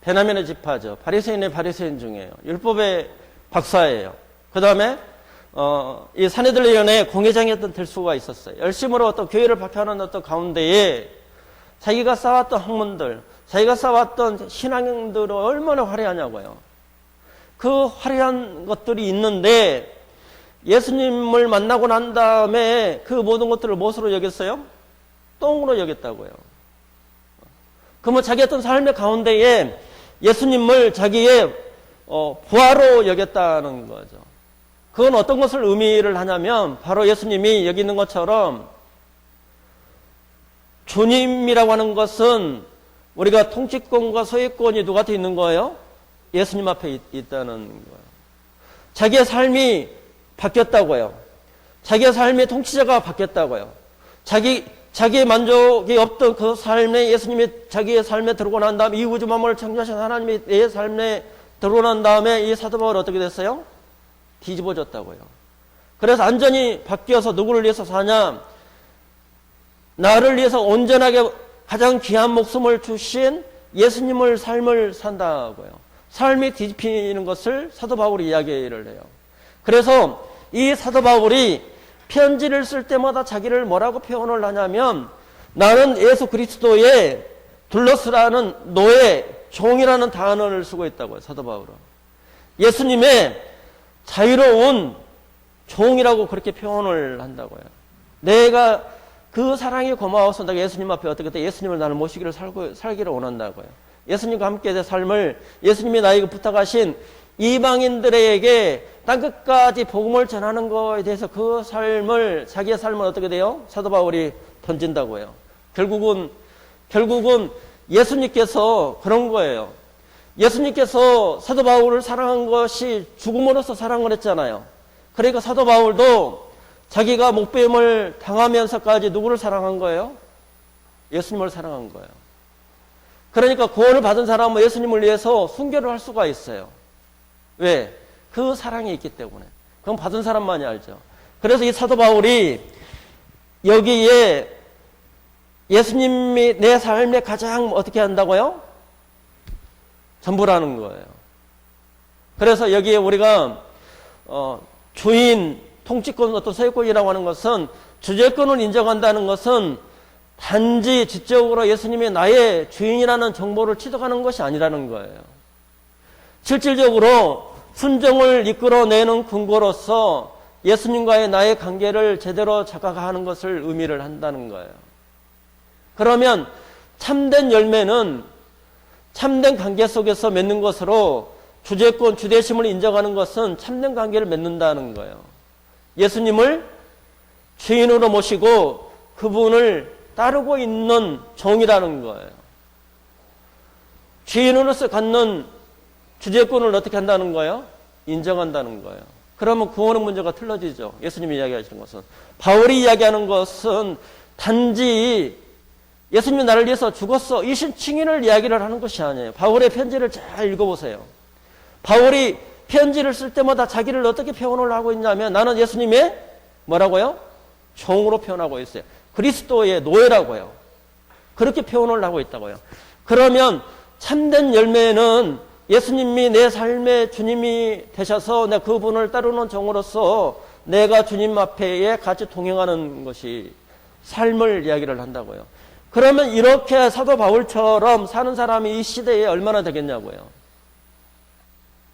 베냐민의 지파죠. 바리새인의 바리새인 중이에요. 율법의 박사예요. 그 다음에 이 사내들위원회 공회장이었던 될 수가 있었어요. 열심으로 어떤 교회를 박혀하는 어떤 가운데에 자기가 쌓았던 학문들, 자기가 쌓았던 신앙들은 얼마나 화려하냐고요. 그 화려한 것들이 있는데 예수님을 만나고 난 다음에 그 모든 것들을 무엇으로 여겼어요? 똥으로 여겼다고요. 그러면 자기 어떤 삶의 가운데에 예수님을 자기의 부하로 여겼다는 거죠. 그건 어떤 것을 의미를 하냐면 바로 예수님이 여기 있는 것처럼 주님이라고 하는 것은 우리가 통치권과 소유권이 누구한테 있는 거예요? 예수님 앞에 있다는 거예요. 자기의 삶이 바뀌었다고요. 자기의 삶의 통치자가 바뀌었다고요. 자기의 만족이 없던 그 삶에 예수님이 자기의 삶에 들어오고 난 다음에 이 우주 만물을 창조하신 하나님이 내 삶에 들어오고 난 다음에 이 사도 바울이 어떻게 됐어요? 뒤집어졌다고요. 그래서 완전히 바뀌어서 누구를 위해서 사냐? 나를 위해서 온전하게 가장 귀한 목숨을 주신 예수님을 삶을 산다고요. 삶이 뒤집히는 것을 사도 바울이 이야기를 해요. 그래서 이 사도 바울이 편지를 쓸 때마다 자기를 뭐라고 표현을 하냐면 나는 예수 그리스도의 둘러스라는 노예, 종이라는 단어를 쓰고 있다고요. 사도 바울은. 예수님의 자유로운 종이라고 그렇게 표현을 한다고요. 내가 그 사랑이 고마워서 내가 예수님 앞에 어떻게 돼? 예수님을 나를 모시기를 살기를 원한다고요. 예수님과 함께 된 삶을 예수님이 나에게 부탁하신 이방인들에게 땅끝까지 복음을 전하는 것에 대해서 그 삶을, 자기의 삶을 어떻게 돼요? 사도 바울이 던진다고요. 결국은 예수님께서 그런 거예요. 예수님께서 사도 바울을 사랑한 것이 죽음으로써 사랑을 했잖아요. 그러니까 사도 바울도 자기가 목배임을 당하면서까지 누구를 사랑한 거예요? 예수님을 사랑한 거예요. 그러니까 구원을 받은 사람은 예수님을 위해서 순교를 할 수가 있어요. 왜? 그 사랑이 있기 때문에. 그건 받은 사람만이 알죠. 그래서 이 사도 바울이 여기에 예수님이 내 삶에 가장 어떻게 한다고요? 전부라는 거예요. 그래서 여기에 우리가 주인, 통치권, 어떤 소유권이라고 하는 것은 주재권을 인정한다는 것은 단지 지적으로 예수님이 나의 주인이라는 정보를 취득하는 것이 아니라는 거예요. 실질적으로 순종을 이끌어내는 근거로서 예수님과의 나의 관계를 제대로 자각하는 것을 의미를 한다는 거예요. 그러면 참된 열매는 참된 관계 속에서 맺는 것으로 주재권, 주대심을 인정하는 것은 참된 관계를 맺는다는 거예요. 예수님을 주인으로 모시고 그분을 따르고 있는 종이라는 거예요. 주인으로서 갖는 주재권을 어떻게 한다는 거예요? 인정한다는 거예요. 그러면 구원의 문제가 틀어지죠. 예수님이 이야기하시는 것은. 바울이 이야기하는 것은 단지 예수님이 나를 위해서 죽었어. 이 칭의를 이야기를 하는 것이 아니에요. 바울의 편지를 잘 읽어보세요. 바울이 편지를 쓸 때마다 자기를 어떻게 표현을 하고 있냐면 나는 예수님의 뭐라고요? 종으로 표현하고 있어요. 그리스도의 노예라고요. 그렇게 표현을 하고 있다고요. 그러면 참된 열매는 예수님이 내 삶의 주님이 되셔서 내가 그분을 따르는 종으로서 내가 주님 앞에 같이 동행하는 것이 삶을 이야기를 한다고요. 그러면 이렇게 사도 바울처럼 사는 사람이 이 시대에 얼마나 되겠냐고요.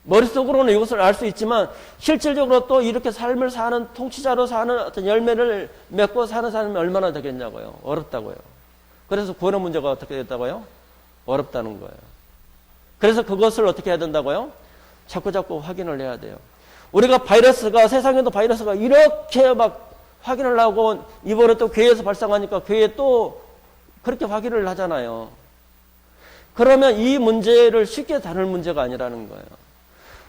머릿속으로는 이것을 알 수 있지만 실질적으로 또 이렇게 삶을 사는 통치자로 사는 어떤 열매를 맺고 사는 사람이 얼마나 되겠냐고요. 어렵다고요. 그래서 구원의 문제가 어떻게 됐다고요? 어렵다는 거예요. 그래서 그것을 어떻게 해야 된다고요? 자꾸 확인을 해야 돼요. 우리가 세상에도 바이러스가 이렇게 막 확인을 하고 이번에 또 교회에서 발생하니까 교회에 또 그렇게 확인을 하잖아요. 그러면 이 문제를 쉽게 다룰 문제가 아니라는 거예요.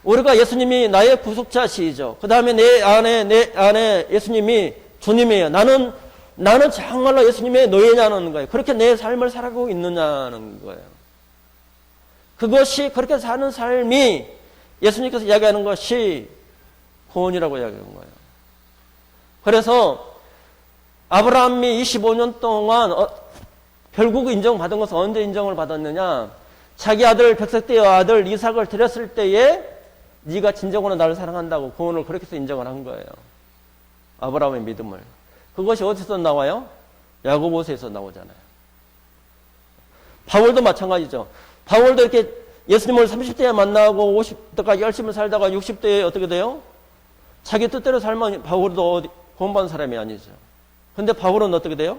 우리가 예수님이 나의 구속자시죠. 그 다음에 내 안에 예수님이 주님이에요. 나는 정말로 예수님의 노예냐는 거예요. 그렇게 내 삶을 살아가고 있느냐는 거예요. 그것이 그렇게 사는 삶이 예수님께서 이야기하는 것이 구원이라고 이야기하는 거예요. 그래서 아브라함이 25년 동안 결국 인정받은 것은 언제 인정을 받았느냐? 자기 아들 백색대의 아들 이삭을 드렸을 때에 네가 진정으로 나를 사랑한다고 구원을 그렇게 해서 인정을 한 거예요. 아브라함의 믿음을. 그것이 어디서 나와요? 야고보서에서 나오잖아요. 바울도 마찬가지죠. 바울도 이렇게 예수님을 30대에 만나고 50대까지 열심히 살다가 60대에 어떻게 돼요? 자기 뜻대로 살면 바울도 구원받은 사람이 아니죠. 근데 바울은 어떻게 돼요?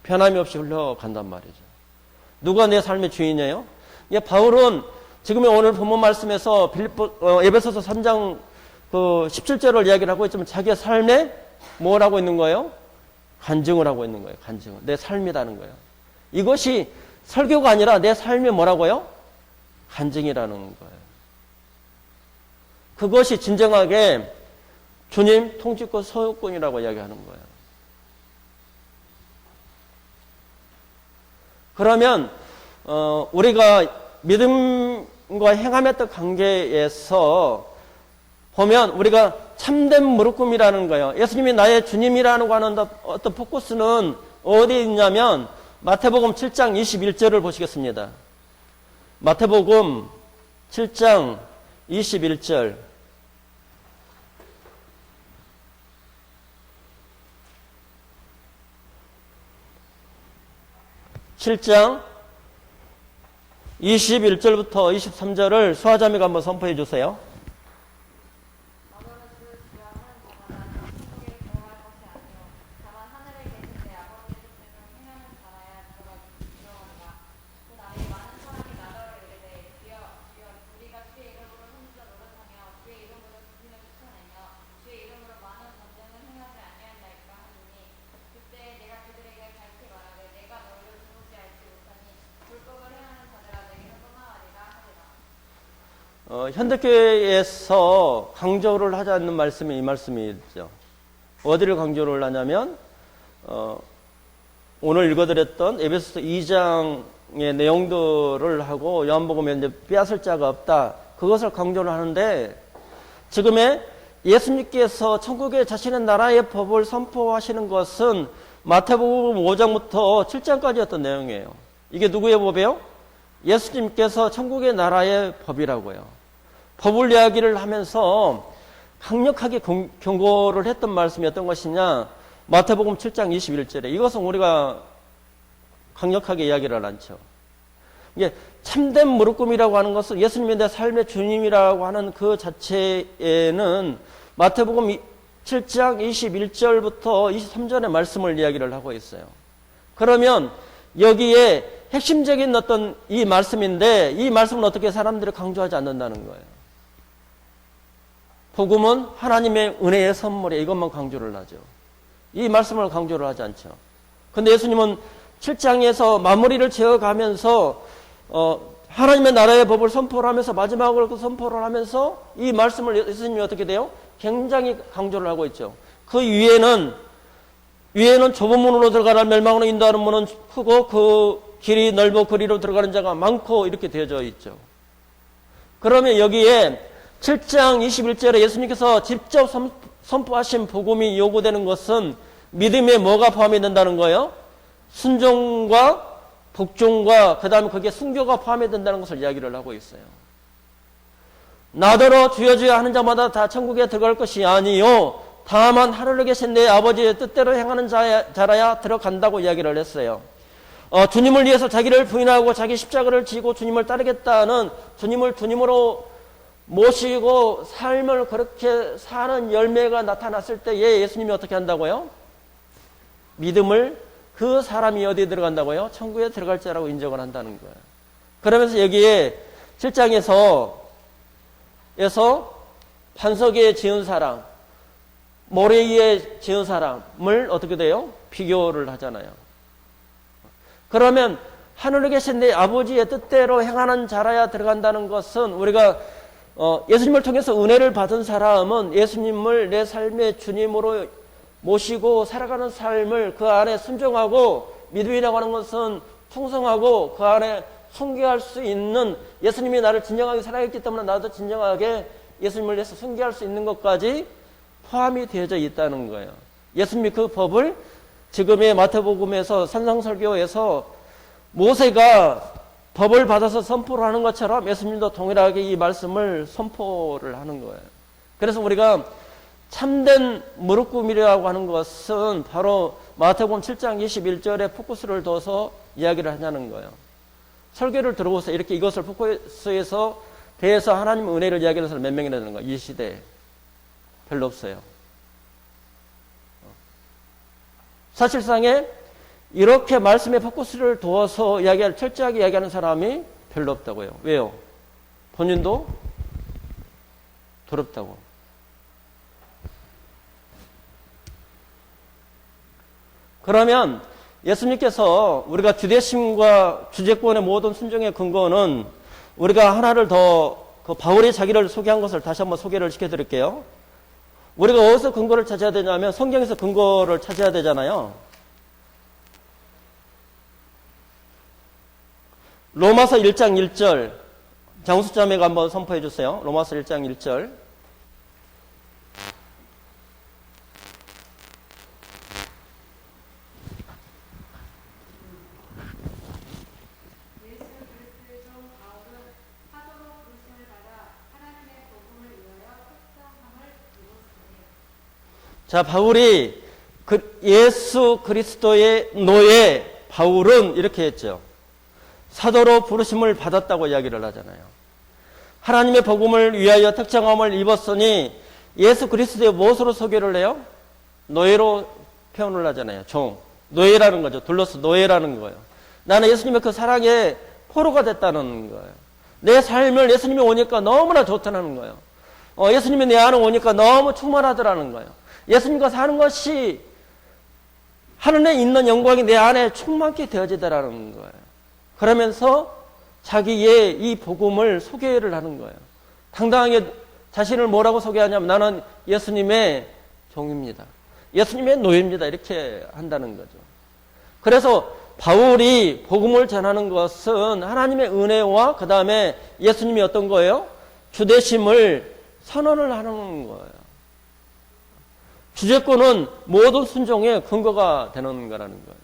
변함이 없이 흘러간단 말이죠. 누가 내 삶의 주인이에요? 바울은 지금의 오늘 본문 말씀에서 에베소서 3장 그 17절을 이야기를 하고 있지만 자기의 삶에 뭘 하고 있는 거예요? 간증을 하고 있는 거예요. 간증을. 내 삶이라는 거예요. 이것이 설교가 아니라 내 삶이 뭐라고요? 간증이라는 거예요. 그것이 진정하게 주님 통치권 소유권이라고 이야기하는 거예요. 그러면 우리가 믿음과 행함했던 관계에서 보면 우리가 참된 무릎꿇음이라는 거예요. 예수님이 나의 주님이라고 하는 어떤 포커스는 어디에 있냐면 마태복음 7장 21절을 보시겠습니다. 마태복음 7장 21절. (7장) 21절부터 23절을 수아자매가 한번 선포해 주세요. 현대교회에서 강조를 하지 않는 말씀이 이 말씀이죠. 어디를 강조를 하냐면 오늘 읽어드렸던 에베소서 2장의 내용들을 하고 요한복음에 이제 빼앗을 자가 없다. 그것을 강조를 하는데 지금의 예수님께서 천국에 자신의 나라의 법을 선포하시는 것은 마태복음 5장부터 7장까지였던 내용이에요. 이게 누구의 법이에요? 예수님께서 천국의 나라의 법이라고요. 법을 이야기를 하면서 강력하게 경고를 했던 말씀이 어떤 것이냐? 마태복음 7장 21절에 이것은 우리가 강력하게 이야기를 않죠. 이게 참된 무릎꿇음이라고 하는 것은 예수님이 내 삶의 주님이라고 하는 그 자체에는 마태복음 7장 21절부터 23절의 말씀을 이야기를 하고 있어요. 그러면 여기에 핵심적인 어떤 이 말씀인데 이 말씀은 어떻게 사람들이 강조하지 않는다는 거예요. 복음은 하나님의 은혜의 선물에 이것만 강조를 하죠. 이 말씀을 강조를 하지 않죠. 근데 예수님은 7장에서 마무리를 지어가면서 하나님의 나라의 법을 선포를 하면서 마지막으로 그 선포를 하면서 이 말씀을 예수님이 어떻게 돼요? 굉장히 강조를 하고 있죠. 그 위에는 좁은 문으로 들어가라 멸망으로 인도하는 문은 크고 그 길이 넓어 그리로 들어가는 자가 많고 이렇게 되어져 있죠. 그러면 여기에 7장 21절에 예수님께서 직접 선포하신 복음이 요구되는 것은 믿음에 뭐가 포함이 된다는 거예요? 순종과 복종과 그 다음에 거기에 순교가 포함이 된다는 것을 이야기를 하고 있어요. 나더러 주여 주여 하는 자마다 다 천국에 들어갈 것이 아니요 다만 하늘에 계신 내 아버지의 뜻대로 행하는 자라야 들어간다고 이야기를 했어요. 주님을 위해서 자기를 부인하고 자기 십자가를 지고 주님을 따르겠다는 주님을 주님으로 모시고 삶을 그렇게 사는 열매가 나타났을 때에 예수님이 어떻게 한다고요? 믿음을 그 사람이 어디에 들어간다고요? 천국에 들어갈 자라고 인정을 한다는 거예요. 그러면서 여기에 7장에서 반석 위에 지은 사람, 모래 위에 지은 사람을 어떻게 돼요? 비교를 하잖아요. 그러면 하늘에 계신 내 아버지의 뜻대로 행하는 자라야 들어간다는 것은 우리가 예수님을 통해서 은혜를 받은 사람은 예수님을 내 삶의 주님으로 모시고 살아가는 삶을 그 안에 순종하고 믿음이라고 하는 것은 충성하고 그 안에 순교할 수 있는 예수님이 나를 진정하게 사랑했기 때문에 나도 진정하게 예수님을 위해서 순교할 수 있는 것까지 포함이 되어져 있다는 거예요. 예수님이 그 법을 지금의 마태복음에서 산상설교에서 모세가 법을 받아서 선포를 하는 것처럼 예수님도 동일하게 이 말씀을 선포를 하는 거예요. 그래서 우리가 참된 무릎꿇음이라고 하는 것은 바로 마태복음 7장 21절에 포커스를 둬서 이야기를 하냐는 거예요. 설교를 들어보세요. 이렇게 이것을 포커스에서 대해서 하나님 은혜를 이야기하는 사람 몇 명이나 되는 거예요? 이 시대에. 별로 없어요. 사실상에 이렇게 말씀의 포커스를 두어서 철저하게 이야기하는 사람이 별로 없다고요. 왜요? 본인도 두렵다고. 그러면 예수님께서 우리가 주대심과 주제권의 모든 순종의 근거는 우리가 하나를 더 그 바울이 자기를 소개한 것을 다시 한번 소개를 시켜드릴게요. 우리가 어디서 근거를 찾아야 되냐면 성경에서 근거를 찾아야 되잖아요. 로마서 1장 1절 장수자매가 한번 선포해 주세요. 로마서 1장 1절. 자, 바울이 예수 그리스도의 노예 바울은 이렇게 했죠. 사도로 부르심을 받았다고 이야기를 하잖아요. 하나님의 복음을 위하여 특정함을 입었으니 예수 그리스도의 무엇으로 소개를 해요? 노예로 표현을 하잖아요. 종. 노예라는 거죠. 둘러서 노예라는 거예요. 나는 예수님의 그 사랑의 포로가 됐다는 거예요. 내 삶을 예수님이 오니까 너무나 좋다는 거예요. 예수님이 내 안에 오니까 너무 충만하더라는 거예요. 예수님과 사는 것이 하늘에 있는 영광이 내 안에 충만케 되어지더라는 거예요. 그러면서 자기의 이 복음을 소개를 하는 거예요. 당당하게 자신을 뭐라고 소개하냐면 나는 예수님의 종입니다. 예수님의 노예입니다. 이렇게 한다는 거죠. 그래서 바울이 복음을 전하는 것은 하나님의 은혜와 그 다음에 예수님이 어떤 거예요? 주되심을 선언을 하는 거예요. 주제권은 모든 순종의 근거가 되는 거라는 거예요.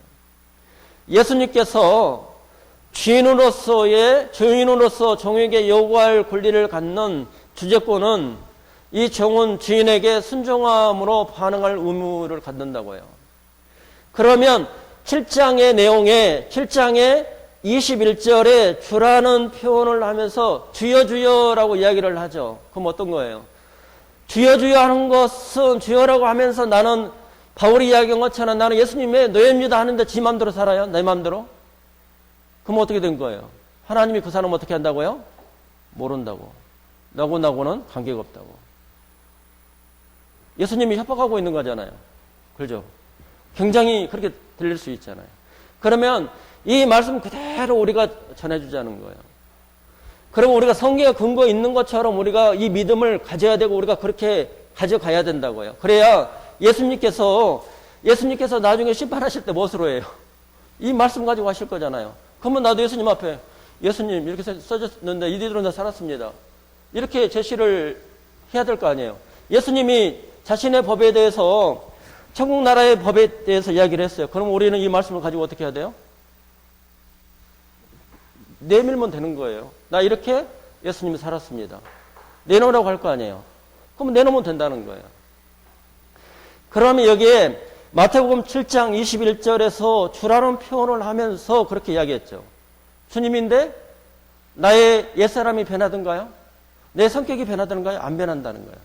예수님께서 주인으로서 종에게 요구할 권리를 갖는 주제권은 이 종은 주인에게 순종함으로 반응할 의무를 갖는다고요. 그러면 7장의 내용에 7장의 21절에 주라는 표현을 하면서 주여 주여라고 이야기를 하죠. 그럼 어떤 거예요? 주여 주여 하는 것은 주여라고 하면서 나는 바울이 이야기한 것처럼 나는 예수님의 노예입니다 하는데 지 맘대로 살아요? 내 맘대로? 그럼 어떻게 된 거예요? 하나님이 그 사람 어떻게 한다고요? 모른다고. 나고는 관계가 없다고. 예수님이 협박하고 있는 거잖아요. 그렇죠? 굉장히 그렇게 들릴 수 있잖아요. 그러면 이 말씀 그대로 우리가 전해주자는 거예요. 그러면 우리가 성경에 근거 있는 것처럼 우리가 이 믿음을 가져야 되고 우리가 그렇게 가져가야 된다고요. 그래야 예수님께서 나중에 심판하실 때 무엇으로 해요? 이 말씀 가지고 하실 거잖아요. 그러면 나도 예수님 앞에 예수님 이렇게 써졌는데 이대로 나 살았습니다. 이렇게 제시를 해야 될 거 아니에요. 예수님이 자신의 법에 대해서 천국 나라의 법에 대해서 이야기를 했어요. 그럼 우리는 이 말씀을 가지고 어떻게 해야 돼요? 내밀면 되는 거예요. 나 이렇게 예수님이 살았습니다. 내놓으라고 할 거 아니에요. 그러면 내놓으면 된다는 거예요. 그러면 여기에 마태복음 7장 21절에서 주라는 표현을 하면서 그렇게 이야기했죠. 주님인데 나의 옛사람이 변하던가요? 내 성격이 변하던가요? 안 변한다는 거예요.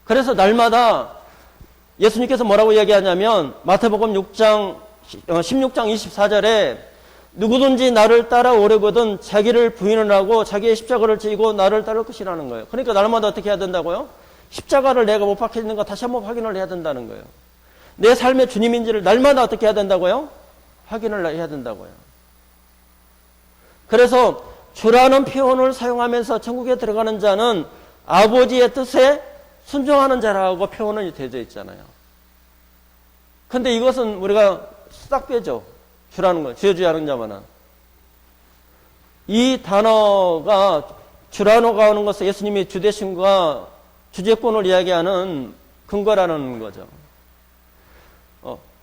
그래서 날마다 예수님께서 뭐라고 이야기하냐면 마태복음 16장 24절에 누구든지 나를 따라오려거든 자기를 부인을 하고 자기의 십자가를 지고 나를 따를 것이라는 거예요. 그러니까 날마다 어떻게 해야 된다고요? 십자가를 내가 못 박혀있는가 다시 한번 확인을 해야 된다는 거예요. 내 삶의 주님인지를 날마다 어떻게 해야 된다고요? 확인을 해야 된다고요. 그래서 주라는 표현을 사용하면서 천국에 들어가는 자는 아버지의 뜻에 순종하는 자라고 표현이 되어 있잖아요. 근데 이것은 우리가 싹 빼죠. 주라는 거, 주여 주여 하는 자만은. 이 단어가 주라노가 오는 것은 예수님이 주대심과 주제권을 이야기하는 근거라는 거죠.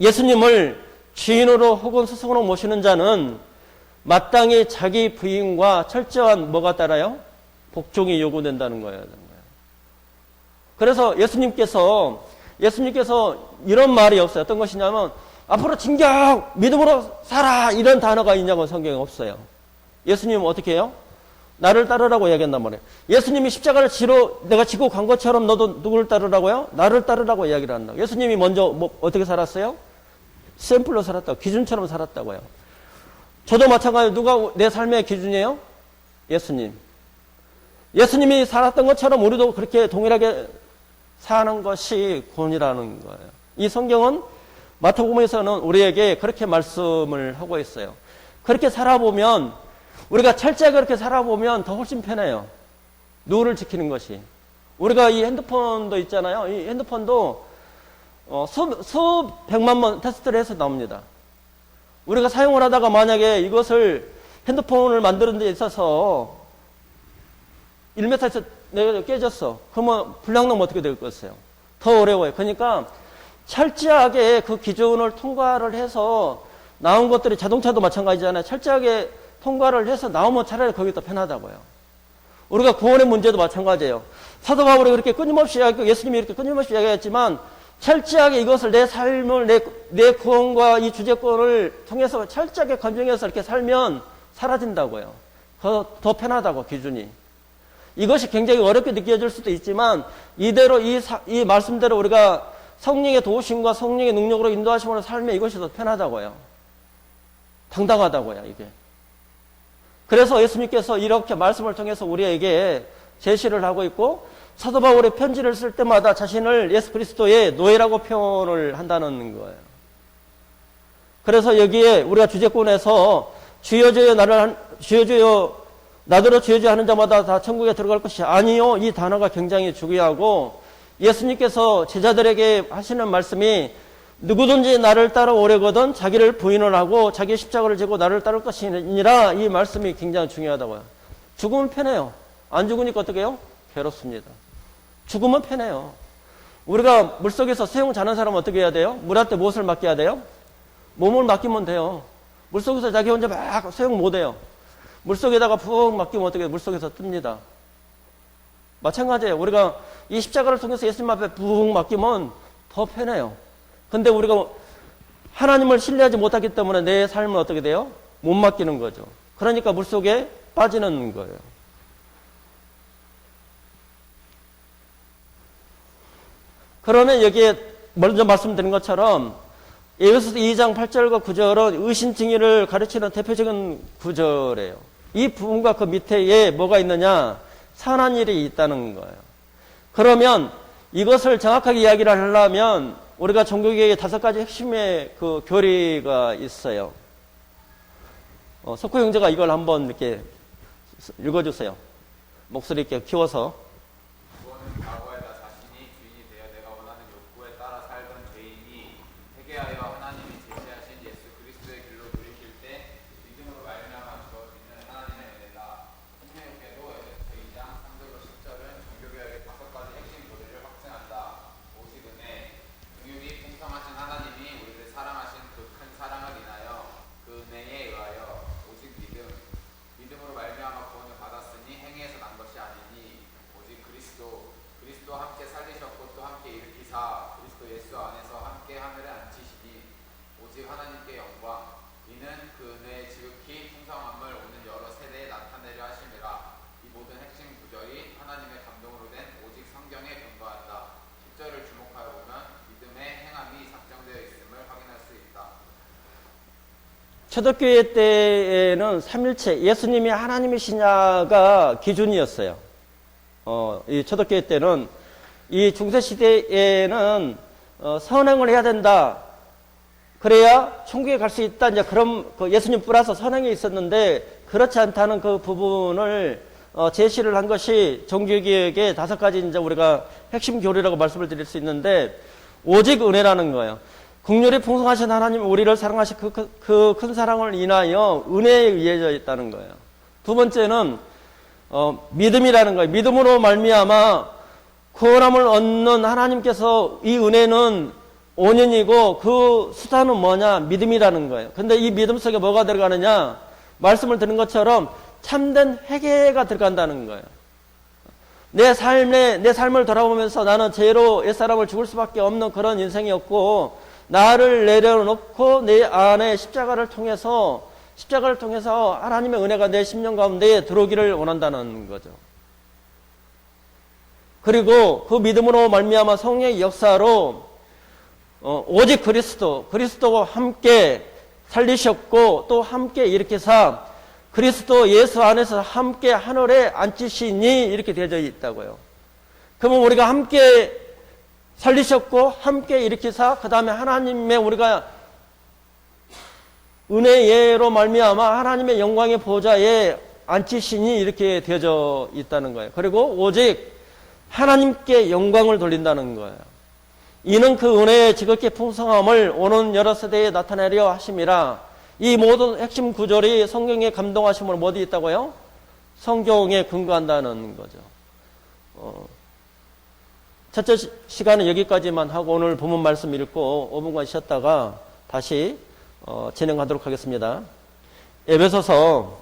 예수님을 주인으로 혹은 스승으로 모시는 자는 마땅히 자기 부인과 철저한 뭐가 따라요? 복종이 요구된다는 거예요. 그래서 예수님께서 이런 말이 없어요. 어떤 것이냐면 앞으로 진격, 믿음으로 살아 이런 단어가 있냐고 성경에 없어요. 예수님은 어떻게 해요? 나를 따르라고 이야기한단 말이에요. 예수님이 십자가를 내가 지고 간 것처럼 너도 누구를 따르라고요? 나를 따르라고 이야기를 한다고. 예수님이 먼저 어떻게 살았어요? 샘플로 살았다고. 기준처럼 살았다고요. 저도 마찬가지로 누가 내 삶의 기준이에요? 예수님. 예수님이 살았던 것처럼 우리도 그렇게 동일하게 사는 것이 구원이라는 거예요. 이 성경은 마태복음에서는 우리에게 그렇게 말씀을 하고 있어요. 그렇게 살아보면, 우리가 철저하게 그렇게 살아보면 더 훨씬 편해요. 누구를 지키는 것이. 우리가 이 핸드폰도 있잖아요. 이 핸드폰도 수백만 번 테스트를 해서 나옵니다. 우리가 사용을 하다가 만약에 이것을 핸드폰을 만드는 데 있어서 1m에서 내가 깨졌어. 그러면 불량나면 어떻게 될 것이에요? 더 어려워요. 그러니까 철저하게 그 기준을 통과를 해서 나온 것들이, 자동차도 마찬가지잖아요. 철저하게 통과를 해서 나오면 차라리 거기 더 편하다고요. 우리가 구원의 문제도 마찬가지예요. 사도 바울이 그렇게 끊임없이 이야기하고 예수님이 이렇게 끊임없이 이야기했지만 철저하게 이것을 내 삶을, 내 구원과 이 주제권을 통해서 철저하게 검증해서 이렇게 살면 사라진다고요. 더 편하다고, 기준이. 이것이 굉장히 어렵게 느껴질 수도 있지만 이대로 이 말씀대로 우리가 성령의 도우심과 성령의 능력으로 인도하심으로 살면 이것이 더 편하다고요. 당당하다고요, 이게. 그래서 예수님께서 이렇게 말씀을 통해서 우리에게 제시를 하고 있고, 사도 바울의 편지를 쓸 때마다 자신을 예수 그리스도의 노예라고 표현을 한다는 거예요. 그래서 여기에 우리가 주제권에서 주여 주여 나더러 주여 주여 하는 자마다 다 천국에 들어갈 것이 아니요, 이 단어가 굉장히 중요하고, 예수님께서 제자들에게 하시는 말씀이 누구든지 나를 따라오려거든 자기를 부인을 하고 자기 십자가를 지고 나를 따를 것이 아니라, 이 말씀이 굉장히 중요하다고요. 죽으면 편해요. 안 죽으니까 어떻게 해요? 괴롭습니다. 죽으면 편해요. 우리가 물속에서 수영 잘하는 사람은 어떻게 해야 돼요? 물한테 무엇을 맡겨야 돼요? 몸을 맡기면 돼요. 물속에서 자기 혼자 막 수영 못해요. 물속에다가 푹 맡기면 어떻게 해요? 물속에서 뜹니다. 마찬가지예요. 우리가 이 십자가를 통해서 예수님 앞에 푹 맡기면 더 편해요. 근데 우리가 하나님을 신뢰하지 못하기 때문에 내 삶은 어떻게 돼요? 못 맡기는 거죠. 그러니까 물속에 빠지는 거예요. 그러면 여기에 먼저 말씀드린 것처럼 에베소서 2장 8절과 9절은 의신증의를 가르치는 대표적인 구절이에요. 이 부분과 그 밑에 뭐가 있느냐? 선한 일이 있다는 거예요. 그러면 이것을 정확하게 이야기를 하려면 우리가 종교개혁의 5가지 핵심의 그 교리가 있어요. 석호 형제가 이걸 한번 이렇게 읽어주세요. 목소리 있게 키워서. 구원은 과거에 나 자신이 주인이 되어 내가 원하는 욕구에 따라 살던 죄인이 회개하여 하나님이 제시하신 예수 그리스도의 길로 돌이킬 때 믿음으로 말미암아 주어지는 하나님의 은혜다. 흥미롭게도 에베소서 2장 3절로 10절은 종교개혁의 5가지 핵심 교리를 확증한다. 오직 은혜, 긍휼이 풍성하신 하나님이 우리를 사랑하신 그 큰 사랑을 인하여 그 은혜에 의하여 오직 믿음으로 말미암아 구원을 받았으니 행위에서 난 것이 아니니 오직 그리스도 함께 살리셨고 또 함께 일으키사 그리스도 예수 안에서 함께 하늘에 앉히시니 오직 하나님께 영광. 이는 그 은혜의 지극히 풍성함을 오는 여러 세대에 나타내려 하심이라. 이 모든 핵심 구절이 하나님의 감동으로 된 오직 성경에 근거한다. 10절을 주목하여 보면 믿음의 행함이 작정되어 있음을 확인할 수 있다. 초대교회 때에는 삼일체, 예수님이 하나님이시냐가 기준이었어요. 이 초대교회 때는, 이 중세시대에는 선행을 해야 된다. 그래야 천국에 갈 수 있다. 이제 그런 예수님 플러스 선행이 있었는데, 그렇지 않다는 그 부분을 제시를 한 것이 종교개혁의 5가지 이제 우리가 핵심 교리라고 말씀을 드릴 수 있는데, 오직 은혜라는 거예요. 긍휼이 풍성하신 하나님, 우리를 사랑하신 그 큰 사랑을 인하여 은혜에 의해져 있다는 거예요. 두 번째는 믿음이라는 거예요. 믿음으로 말미암아 구원함을 얻는 하나님께서, 이 은혜는 온연이고 그 수단은 뭐냐? 믿음이라는 거예요. 근데 이 믿음 속에 뭐가 들어가느냐? 말씀을 드린 것처럼 참된 회개가 들어간다는 거예요. 내 삶을 돌아보면서 나는 죄로 옛사람을 죽을 수밖에 없는 그런 인생이었고, 나를 내려놓고 내 안에 십자가를 통해서 하나님의 은혜가 내 심령 가운데 들어오기를 원한다는 거죠. 그리고 그 믿음으로 말미암아 성령의 역사로 오직 그리스도와 함께 살리셨고 또 함께 일으키사 그리스도 예수 안에서 함께 하늘에 앉으시니 이렇게 되어져 있다고요. 그러면 우리가 함께 살리셨고 함께 일으키사 그 다음에 하나님의 우리가 은혜로 말미암아 하나님의 영광의 보좌에 앉히시니 이렇게 되어져 있다는 거예요. 그리고 오직 하나님께 영광을 돌린다는 거예요. 이는 그 은혜의 지극히 풍성함을 오는 여러 세대에 나타내려 하심이라. 이 모든 핵심 구절이 성경의 감동하심으로 어디 있다고요? 성경에 근거한다는 거죠. 첫째 시간은 여기까지만 하고 오늘 본문 말씀 읽고 5분간 쉬었다가 다시 진행하도록 하겠습니다. 에베소서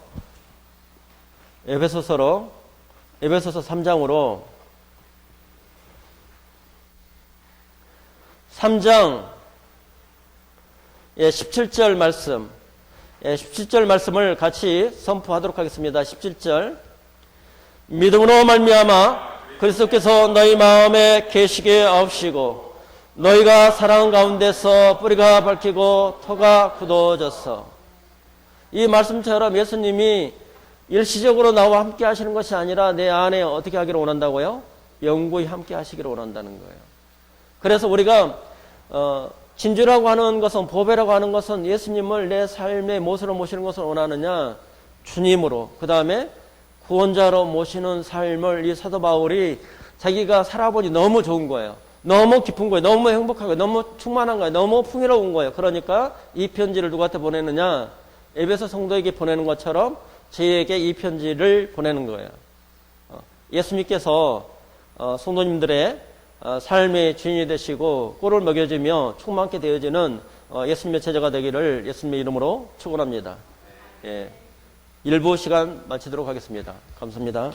3장으로 3장 17절 말씀 17절 말씀을 같이 선포하도록 하겠습니다. 17절 믿음으로 말미암아 그리스도께서 너희 마음에 계시게 하옵시고 너희가 사랑 가운데서 뿌리가 밝히고 토가 굳어졌어. 이 말씀처럼 예수님이 일시적으로 나와 함께 하시는 것이 아니라 내 안에 어떻게 하기를 원한다고요? 영구히 함께 하시기를 원한다는 거예요. 그래서 우리가 진주라고 하는 것은, 보배라고 하는 것은 예수님을 내 삶의 모습으로 모시는 것을 원하느냐? 주님으로, 그 다음에 구원자로 모시는 삶을 이 사도 바울이 자기가 살아보니 너무 좋은 거예요. 너무 깊은 거예요. 너무 행복하고 너무 충만한 거예요. 너무 풍요로운 거예요. 그러니까 이 편지를 누구한테 보내느냐? 에베소 성도에게 보내는 것처럼 저희에게 이 편지를 보내는 거예요. 예수님께서 성도님들의 삶의 주인이 되시고 꼴을 먹여주며 충만케 되어지는 예수님의 제자가 되기를 예수님의 이름으로 축원합니다. 예, 일부 시간 마치도록 하겠습니다. 감사합니다.